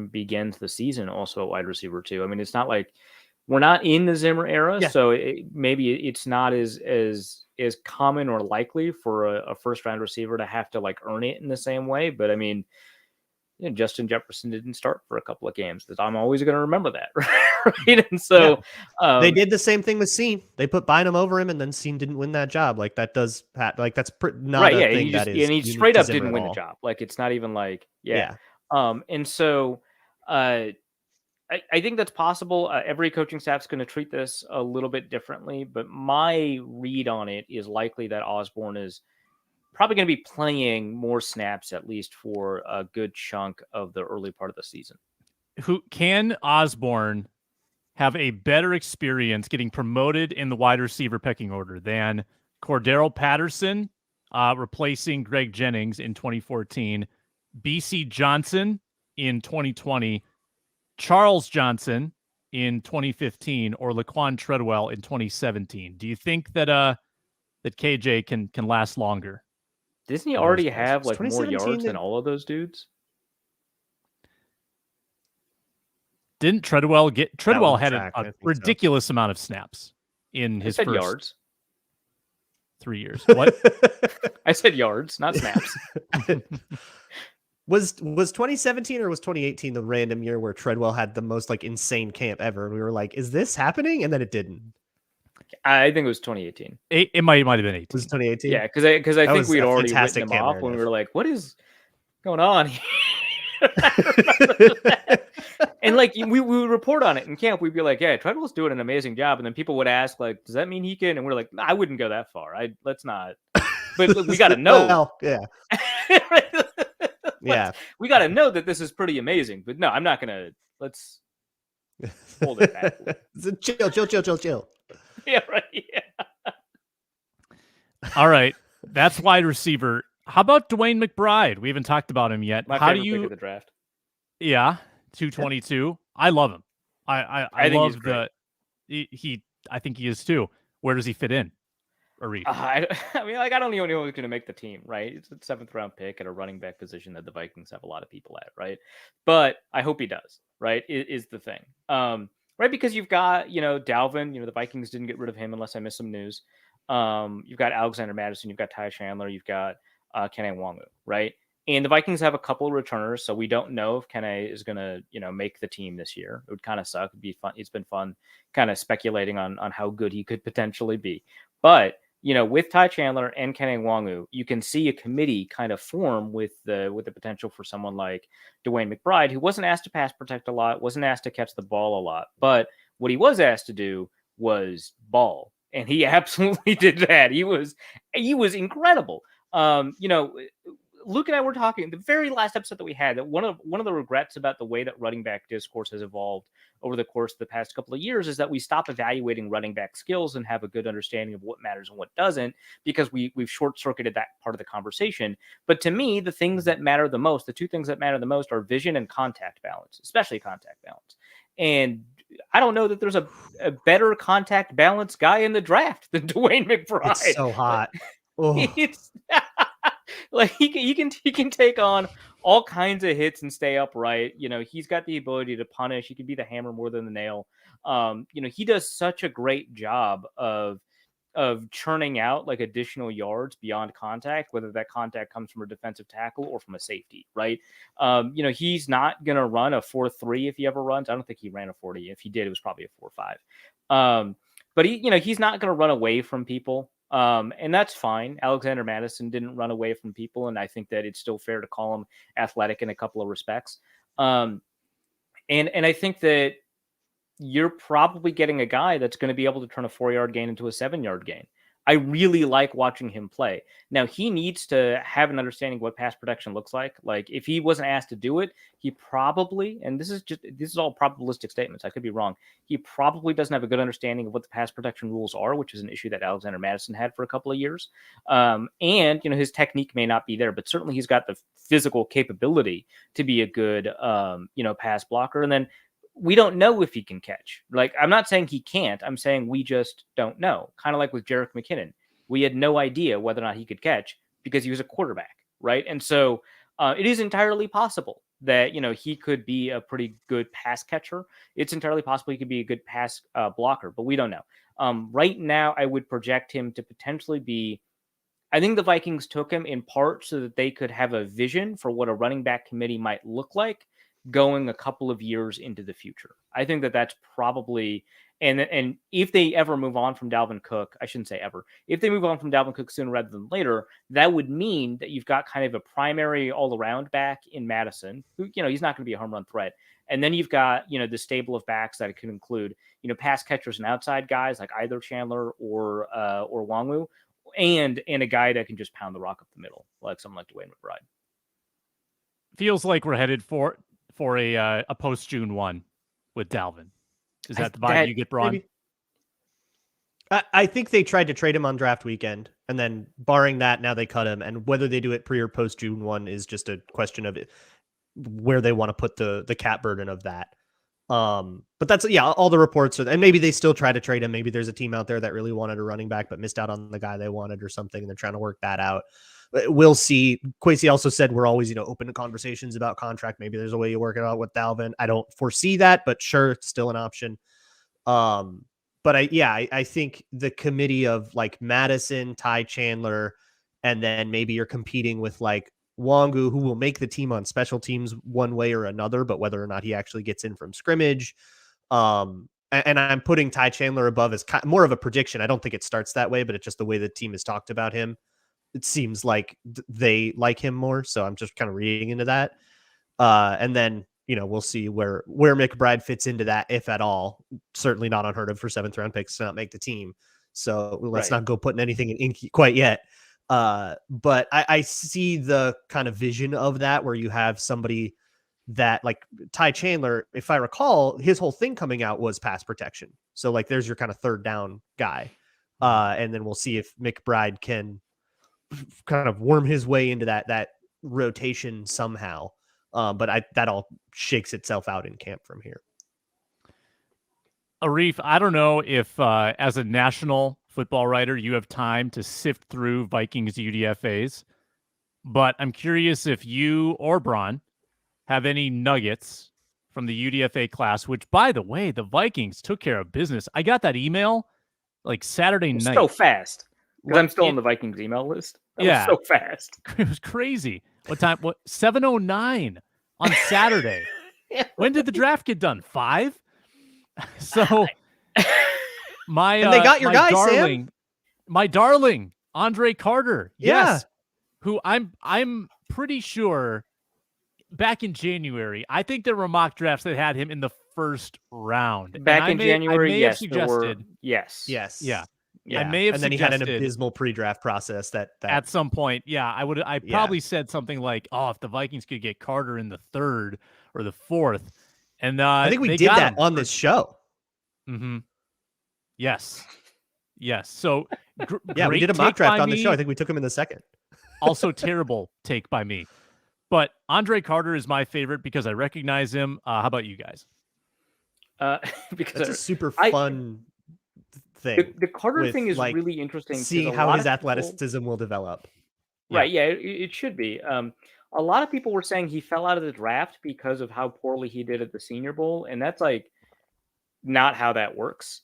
begins the season also at wide receiver 2. I mean, it's not like we're not in the Zimmer era, so maybe it's not as common or likely for a first round receiver to have to like earn it in the same way. But I mean, Justin Jefferson didn't start for a couple of games. That I'm always going to remember that, right? And so they did the same thing with Seen. They put Bynum over him, and then Seen didn't win that job. Like that does not right, a thing that is. And he straight up didn't win the job. Like it's not even like and so I think that's possible. Every coaching staff is going to treat this a little bit differently, but my read on it is likely that Osborne is probably going to be playing more snaps, at least for a good chunk of the early part of the season. Who can Osborne have a better experience getting promoted in the wide receiver pecking order than Cordero Patterson replacing Greg Jennings in 2014, BC Johnson in 2020, Charles Johnson in 2015, or Laquan Treadwell in 2017? Do you think that that KJ can last longer? Doesn't he already have like more yards than all of those dudes? Didn't Treadwell had a ridiculous amount of snaps in his first yards. 3 years. What? I said yards, not snaps. Was 2017 or was 2018 the random year where Treadwell had the most like insane camp ever? And we were like, is this happening? And then it didn't. I think it was 2018. It might have been 18. Was 2018? Yeah, because I think we'd already written him off when we were like, what is going on here? And like we would report on it in camp. We'd be like, yeah, Treadwell's doing an amazing job. And then people would ask, like, does that mean he can? And we're like, nah, I wouldn't go that far. Let's not. But we got to know. Well, yeah. Yeah. We got to know that this is pretty amazing. But no, I'm not going to. Let's hold it back. Chill. Yeah, right. Yeah. All right. That's wide receiver. How about Dwayne McBride? We haven't talked about him yet. How do you pick of the draft? Yeah, 222. I love him. I love the I think he is too. Where does he fit in? Arif? I mean, like, I don't even know who's going to make the team, right? It's a 7th round pick at a running back position that the Vikings have a lot of people at, right? But I hope he does, right? Is the thing, right? Because you've got, Dalvin. The Vikings didn't get rid of him unless I missed some news. You've got Alexander Mattison. You've got Ty Chandler. You've got Kene Nwangwu, right? And the Vikings have a couple of returners, so we don't know if Kene is going to, make the team this year. It would kind of suck. It'd be fun. It's been fun kind of speculating on how good he could potentially be. But, with Ty Chandler and Kene Nwangwu, you can see a committee kind of form with the potential for someone like Dwayne McBride, who wasn't asked to pass protect a lot, wasn't asked to catch the ball a lot. But what he was asked to do was ball. And he absolutely did that. He was incredible. Luke and I were talking the very last episode that we had, that one of the regrets about the way that running back discourse has evolved over the course of the past couple of years is that we stop evaluating running back skills and have a good understanding of what matters and what doesn't, because we've short-circuited that part of the conversation. But to me, the things that matter the most, the two things that matter the most, are vision and contact balance, especially contact balance. And I don't know that there's a better contact balance guy in the draft than Dwayne McBride. It's so hot. It's like he can take on all kinds of hits and stay upright. He's got the ability to punish. He can be the hammer more than the nail. He does such a great job of churning out like additional yards beyond contact, whether that contact comes from a defensive tackle or from a safety, right? He's not going to run a 4.3 if he ever runs. I don't think he ran a 40. If he did, it was probably a 4.5. But he's not going to run away from people. And that's fine. Alexander Mattison didn't run away from people, and I think that it's still fair to call him athletic in a couple of respects. And I think that you're probably getting a guy that's going to be able to turn a 4-yard gain into a 7-yard gain. I really like watching him play. Now, he needs to have an understanding of what pass protection looks like. Like, if he wasn't asked to do it, he probably, and this is all probabilistic statements, I could be wrong, he probably doesn't have a good understanding of what the pass protection rules are, which is an issue that Alexander Mattison had for a couple of years. And, his technique may not be there, but certainly he's got the physical capability to be a good, pass blocker. And then we don't know if he can catch. Like, I'm not saying he can't. I'm saying we just don't know. Kind of like with Jerick McKinnon. We had no idea whether or not he could catch because he was a quarterback, right? And so it is entirely possible that, he could be a pretty good pass catcher. It's entirely possible he could be a good pass blocker, but we don't know. Right now, I would project him to potentially be, I think the Vikings took him in part so that they could have a vision for what a running back committee might look like going a couple of years into the future. I think that that's probably, and if they ever move on from Dalvin Cook, I shouldn't say ever, if they move on from Dalvin Cook sooner rather than later, that would mean that you've got kind of a primary all-around back in Mattison, who, he's not going to be a home run threat. And then you've got, the stable of backs that it could include, pass catchers and outside guys like either Chandler or Nwangwu, and a guy that can just pound the rock up the middle, like someone like Dwayne McBride. Feels like we're headed for a post June 1 with Dalvin. Is that the vibe you get, Braun? I think they tried to trade him on draft weekend, and then barring that, now they cut him. And whether they do it pre or post June 1 is just a question of where they want to put the cap burden of that. But that's, all the reports are, and maybe they still try to trade him. Maybe there's a team out there that really wanted a running back, but missed out on the guy they wanted or something. And they're trying to work that out. We'll see. Kwesi also said we're always, open to conversations about contract. Maybe there's a way you work it out with Dalvin. I don't foresee that, but sure, it's still an option. But I think the committee of like Mattison, Ty Chandler, and then maybe you're competing with like Wangu, who will make the team on special teams one way or another, but whether or not he actually gets in from scrimmage. And I'm putting Ty Chandler above as more of a prediction. I don't think it starts that way, but it's just the way the team has talked about him. It seems like they like him more. So I'm just kind of reading into that. And then, we'll see where McBride fits into that, if at all. Certainly not unheard of for 7th round picks to not make the team. So let's not go putting anything in ink quite yet. But I see the kind of vision of that where you have somebody that, like Ty Chandler, if I recall, his whole thing coming out was pass protection. So like there's your kind of third down guy. And then we'll see if McBride can kind of worm his way into that rotation somehow. But that all shakes itself out in camp from here. Arif, I don't know if as a national football writer, you have time to sift through Vikings UDFAs, but I'm curious if you or Braun have any nuggets from the UDFA class, which, by the way, the Vikings took care of business. I got that email like Saturday night. So fast. Because I'm still on the Vikings email list. That was so fast. It was crazy. What time? 7:09 on Saturday. When did the draft get done? 5? So and they got your guy, darling, Sam. My darling, Andre Carter. Yeah. Yes. Who I'm pretty sure back in January, I think there were mock drafts that had him in the first round. Back in January, yes. Suggested, yes. Yeah. Yeah. I may have and then he had an abysmal pre-draft process that at some point. Yeah, I probably said something like, "Oh, if the Vikings could get Carter in the 3rd or the 4th," and I think we did that on this show. Mm-hmm. Yes. So yeah, we did a mock draft on the show. I think we took him in the 2nd. Also terrible take by me, but Andre Carter is my favorite because I recognize him. How about you guys? Because it's a super fun thing. The Carter thing is really interesting. Seeing how his athleticism will develop. Right. Yeah, it should be. A lot of people were saying he fell out of the draft because of how poorly he did at the Senior Bowl. And that's like not how that works.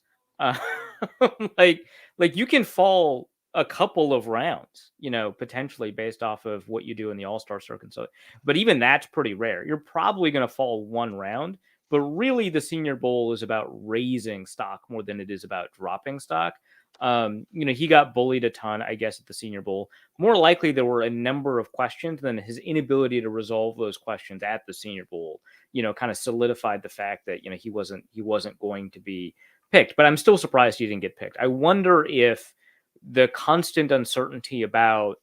Like you can fall a couple of rounds, potentially based off of what you do in the All-Star circuit. So, but even that's pretty rare. You're probably going to fall 1 round. But really, the Senior Bowl is about raising stock more than it is about dropping stock. He got bullied a ton, I guess, at the Senior Bowl. More likely, there were a number of questions, than his inability to resolve those questions at the Senior Bowl, kind of solidified the fact that, he wasn't going to be picked. But I'm still surprised he didn't get picked. I wonder if the constant uncertainty about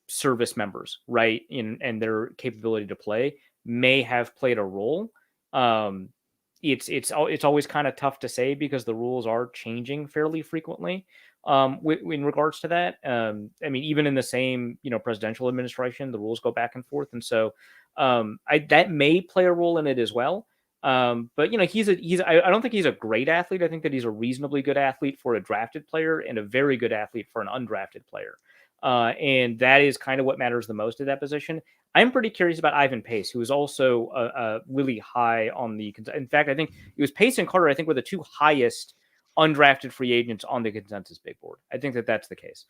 service members, right, and their capability to play may have played a role. It's always kind of tough to say because the rules are changing fairly frequently in regards to that. I mean, even in the same presidential administration, the rules go back and forth, and so that may play a role in it as well. But I don't think he's a great athlete. I think that he's a reasonably good athlete for a drafted player and a very good athlete for an undrafted player. And that is kind of what matters the most at that position. I'm pretty curious about Ivan Pace, who is also really high on the. In fact, I think it was Pace and Carter. I think were the 2 highest undrafted free agents on the consensus big board. I think that's the case.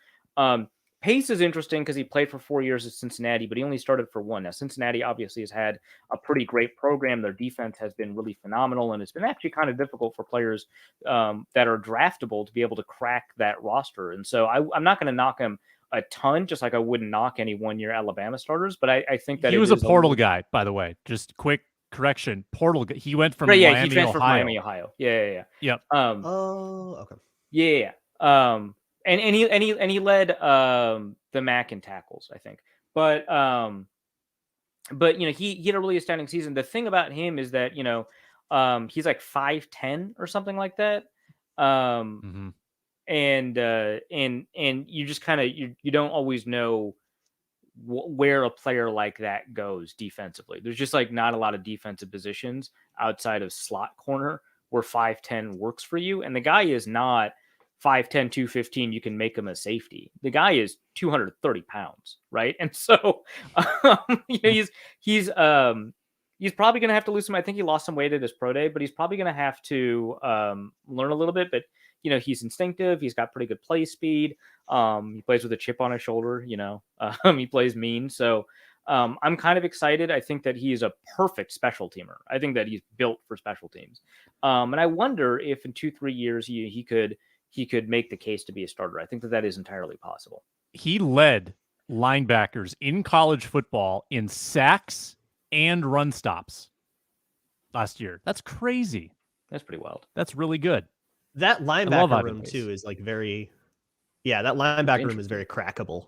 Pace is interesting because he played for 4 years at Cincinnati, but he only started for 1. Now, Cincinnati obviously has had a pretty great program. Their defense has been really phenomenal, and it's been actually kind of difficult for players that are draftable to be able to crack that roster. And so I'm not going to knock him a ton, just like I wouldn't knock any 1-year Alabama starters, but I think that he was a portal guy, by the way. Just quick correction, portal guy. He went from he Miami, transferred Ohio. Miami, Ohio. Yeah. Yep. Okay. Yeah. And he led the MAC in tackles, I think. But he had a really astounding season. The thing about him is that he's like 5'10" or something like that. And you just kind of you don't always know where a player like that goes defensively. There's just like not a lot of defensive positions outside of slot corner where 5'10" works for you. And the guy is not 5'10", 215. You can make him a safety. The guy is 230 pounds, right? And so he's probably going to have to lose some. I think he lost some weight at his pro day, but he's probably going to have to learn a little bit. But he's instinctive. He's got pretty good play speed. He plays with a chip on his shoulder. He plays mean. So I'm kind of excited. I think that he's a perfect special teamer. I think that he's built for special teams. And I wonder if in 2-3 years he could make the case to be a starter. I think that is entirely possible. He led linebackers in college football in sacks and run stops last year. That's crazy. That's pretty wild. That's really good. That linebacker room too is like very, that linebacker room is very crackable.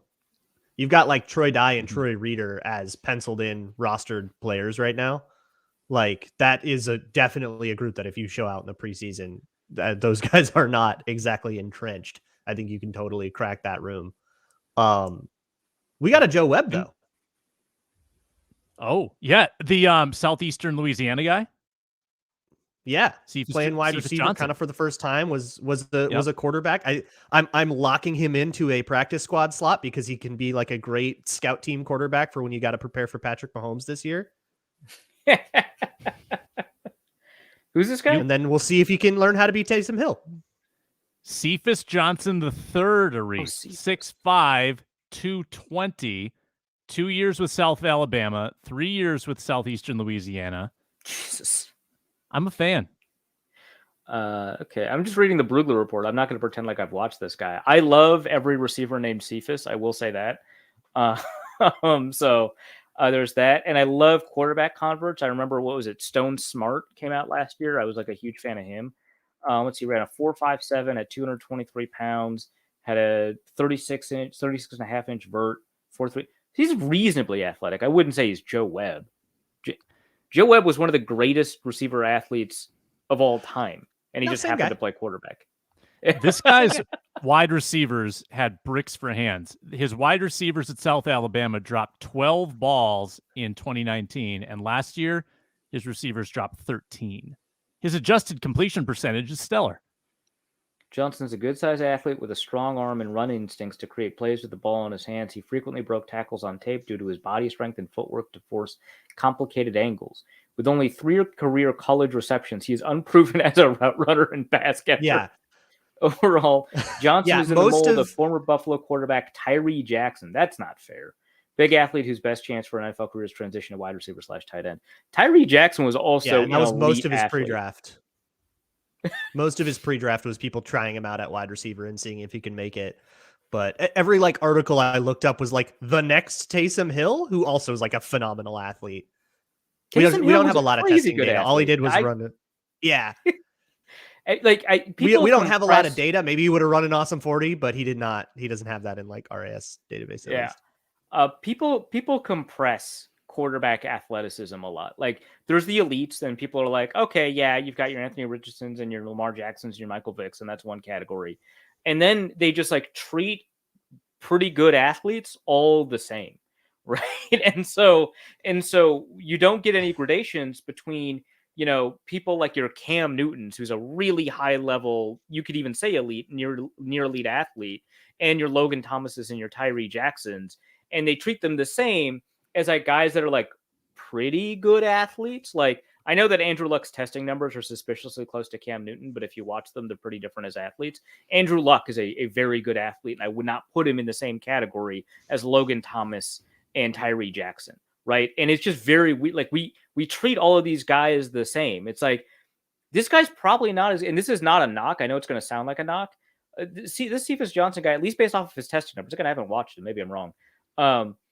You've got like Troy Dye and Troy Reeder as penciled in rostered players right now. Like that is definitely a group that if you show out in the preseason, those guys are not exactly entrenched. I think you can totally crack that room. We got a Joe Webb though. Oh yeah, the Southeastern Louisiana guy. Yeah, he's playing wide receiver kind of for the first time. Was a quarterback. I'm locking him into a practice squad slot because he can be like a great scout team quarterback for when you got to prepare for Patrick Mahomes this year. Who's this guy? And then we'll see if he can learn how to be Taysom Hill. Cephas Johnson III, Arif, 6'5", 220, 2 years with South Alabama, 3 years with Southeastern Louisiana. Jesus. I'm a fan. Okay, I'm just reading the Brugler report. I'm not going to pretend like I've watched this guy. I love every receiver named Cephas. I will say that. So there's that. And I love quarterback converts. I remember, Stone Smart came out last year. I was like a huge fan of him. Let's see, ran a 4.57 at 223 pounds, had a 36.5 inch vert, 4.3. He's reasonably athletic. I wouldn't say he's Joe Webb. Joe Webb was one of the greatest receiver athletes of all time, and he just happened to play quarterback. This guy's wide receivers had bricks for hands. His wide receivers at South Alabama dropped 12 balls in 2019, and last year his receivers dropped 13. His adjusted completion percentage is stellar. Johnson's a good-sized athlete with a strong arm and run instincts to create plays with the ball in his hands. He frequently broke tackles on tape due to his body strength and footwork to force complicated angles. With only 3 career college receptions, he is unproven as a route runner and pass catcher. Yeah. Overall, Johnson is in the mold of former Buffalo quarterback Tyree Jackson. That's not fair. Big athlete whose best chance for an NFL career is transition to wide receiver / tight end. Tyree Jackson was also that was most of his pre-draft. Most of his pre-draft was people trying him out at wide receiver and seeing if he can make it. But every article I looked up was like the next Taysom Hill, who also is like a phenomenal athlete. We don't have a lot of testing data. All he did was run it. Yeah. We don't have a lot of data. Maybe he would have run an awesome 40, but he did not. He doesn't have that in RAS database. People compress quarterback athleticism a lot. Like there's the elites, and people are like, okay, yeah, you've got your Anthony Richardsons and your Lamar Jacksons and your Michael Vicks, and that's one category. And then they just treat pretty good athletes all the same, right? And so you don't get any gradations between, people like your Cam Newtons, who's a really high level, you could even say elite, near elite athlete, and your Logan Thomases and your Tyree Jacksons, and they treat them the same as guys that are pretty good athletes. I know that Andrew Luck's testing numbers are suspiciously close to Cam Newton, but if you watch them, they're pretty different as athletes. Andrew Luck is a very good athlete, and I would not put him in the same category as Logan Thomas and Tyree Jackson, right? And it's just very weird. We treat all of these guys the same. It's this guy's probably not as, and this is not a knock. I know it's going to sound like a knock. See, this Cephas Johnson guy, at least based off of his testing numbers, again, I haven't watched him. Maybe I'm wrong.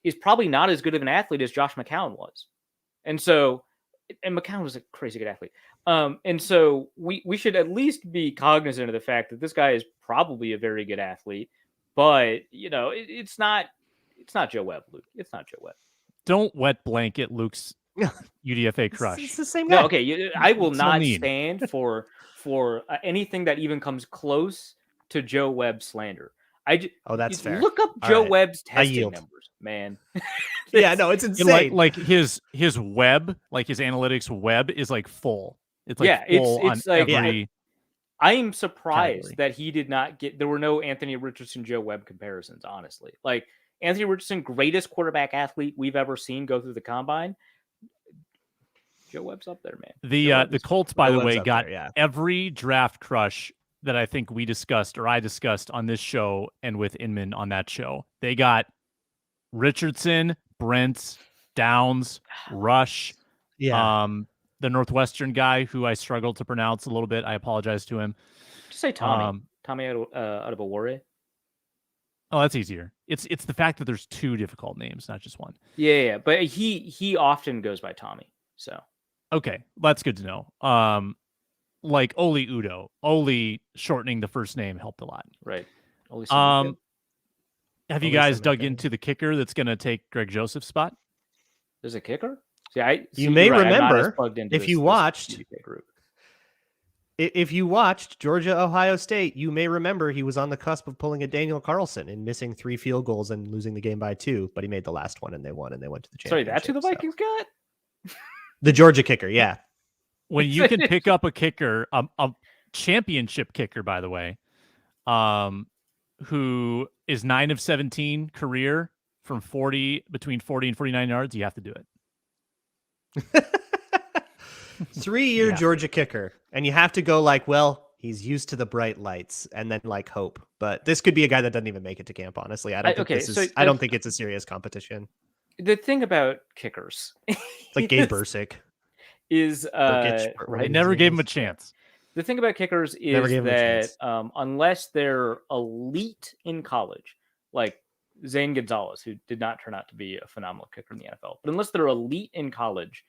Is probably not as good of an athlete as Josh McCown was. And McCown was a crazy good athlete. And so we should at least be cognizant of the fact that this guy is probably a very good athlete, but it's not Joe Webb, Luke. It's not Joe Webb. Don't wet blanket Luke's UDFA crush. It's the same guy. No, okay. I will not stand for anything that even comes close to Joe Webb slander. That's fair. Look up Joe Webb's testing numbers, man. Yeah, no, it's insane. His web, his analytics web is full. It's full it's on every. I am surprised that he did not get. There were no Anthony Richardson Joe Webb comparisons. Honestly, Anthony Richardson, greatest quarterback athlete we've ever seen go through the combine. Joe Webb's up there, man. The Colts, by the way, got every draft crush that I think I discussed on this show and with Inman on that show. They got Richardson, Brents, Downs, Rush, the Northwestern guy who I struggled to pronounce a little bit. I apologize to him. Just say Tommy. Tommy Adebawore. Oh, that's easier. It's the fact that there's two difficult names, not just one. Yeah, but he often goes by Tommy. So okay, that's good to know. Like Oli Udo. Oli shortening the first name helped a lot. Right. Have you guys dug into the kicker that's going to take Greg Joseph's spot? There's a kicker? You may remember if you watched Georgia Ohio State, you may remember he was on the cusp of pulling a Daniel Carlson and missing 3 field goals and losing the game by 2, but he made the last one and they won and they went to the championship. Sorry, that's who the Vikings got? The Georgia kicker, yeah. When you can pick up a kicker, a championship kicker, by the way, who is 9 of 17 career from between 40 and 49 yards, you have to do it. 3-year Georgia kicker, and you have to go like, well, he's used to the bright lights, and then like hope. But this could be a guy that doesn't even make it to camp. Honestly, I don't think it's a serious competition. The thing about kickers, like Gabe Bursick, is right? Never gave him a chance. The thing about kickers is that unless they're elite in college, like Zane Gonzalez, who did not turn out to be a phenomenal kicker in the NFL, but unless they're elite in college,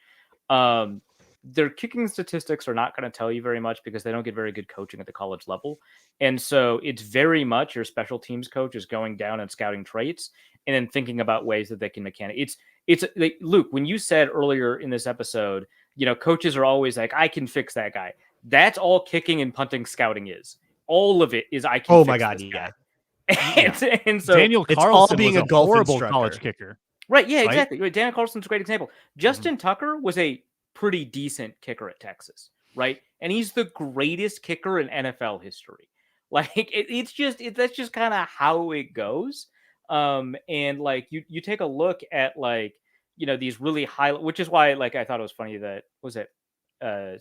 their kicking statistics are not going to tell you very much because they don't get very good coaching at the college level. And so it's very much your special teams coach is going down and scouting traits and then thinking about ways that they can it's like, Luke, when you said earlier in this episode, coaches are always like, I can fix that guy. That's all kicking and punting scouting is. All of it is I can fix this guy. And so Daniel Carlson being a horrible college kicker. Right, yeah, exactly. Right? Daniel Carlson's a great example. Justin Tucker was a pretty decent kicker at Texas, right? And he's the greatest kicker in NFL history. Like that's just kind of how it goes. And like you take a look at like these really high, which is why like I thought it was funny that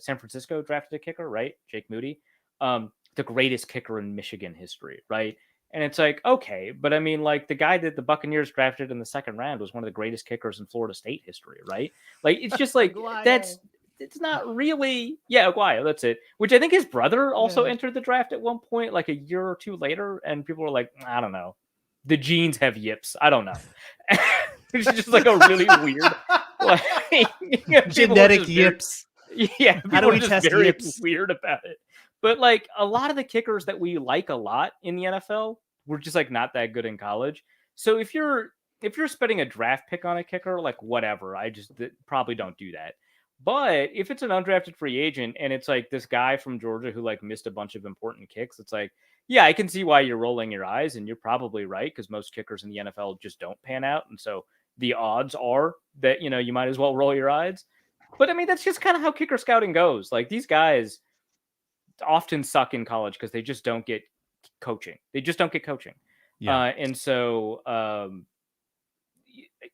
San Francisco drafted a kicker, right? Jake Moody, the greatest kicker in Michigan history, right? And it's like, okay, but I mean, like the guy that the Buccaneers drafted in the second round was one of the greatest kickers in Florida State history, right? Like, it's just like, it's not really, Aguayo, that's it. Which I think his brother also entered the draft at one point, like a year or two later. And people were like, I don't know. The genes have yips. I don't know. It's just like a really weird, like, genetic yips. Yeah. How do we test very yips? Weird about it. But like a lot of the kickers that we like a lot in the NFL were just like not that good in college. So if you're spending a draft pick on a kicker, like whatever, I just probably don't do that. But if it's an undrafted free agent and it's like this guy from Georgia who like missed a bunch of important kicks, it's like, yeah, I can see why you're rolling your eyes, and you're probably right because most kickers in the NFL just don't pan out, and so the odds are that you might as well roll your eyes. But I mean, that's just kind of how kicker scouting goes. Like these guys often suck in college because they just don't get coaching. Yeah. And so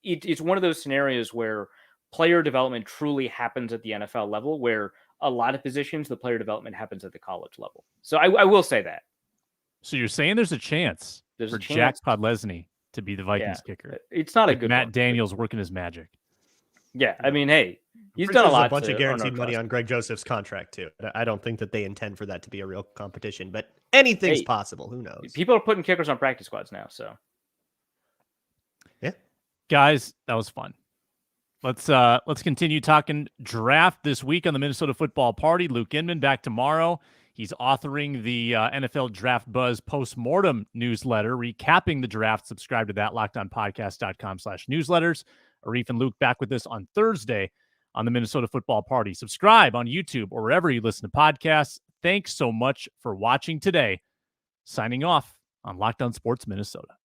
it's one of those scenarios where player development truly happens at the NFL level, where a lot of positions, the player development happens at the college level. So I will say that. So you're saying there's a chance for Jack Podlesny to be the Vikings kicker. It's not a good Matt one, Daniels working his magic. Yeah, I mean, hey, he's done a lot. A bunch of guaranteed money on Greg Joseph's contract too. I don't think that they intend for that to be a real competition, but anything's possible. Who knows? People are putting kickers on practice squads now, so yeah, guys, that was fun. Let's continue talking draft this week on the Minnesota Football Party. Luke Inman back tomorrow. He's authoring the NFL Draft Buzz Postmortem newsletter, recapping the draft. Subscribe to that, lockedonpodcast.com/newsletters. Arif and Luke back with us on Thursday on the Minnesota Football Party. Subscribe on YouTube or wherever you listen to podcasts. Thanks so much for watching today. Signing off on Locked On Sports Minnesota.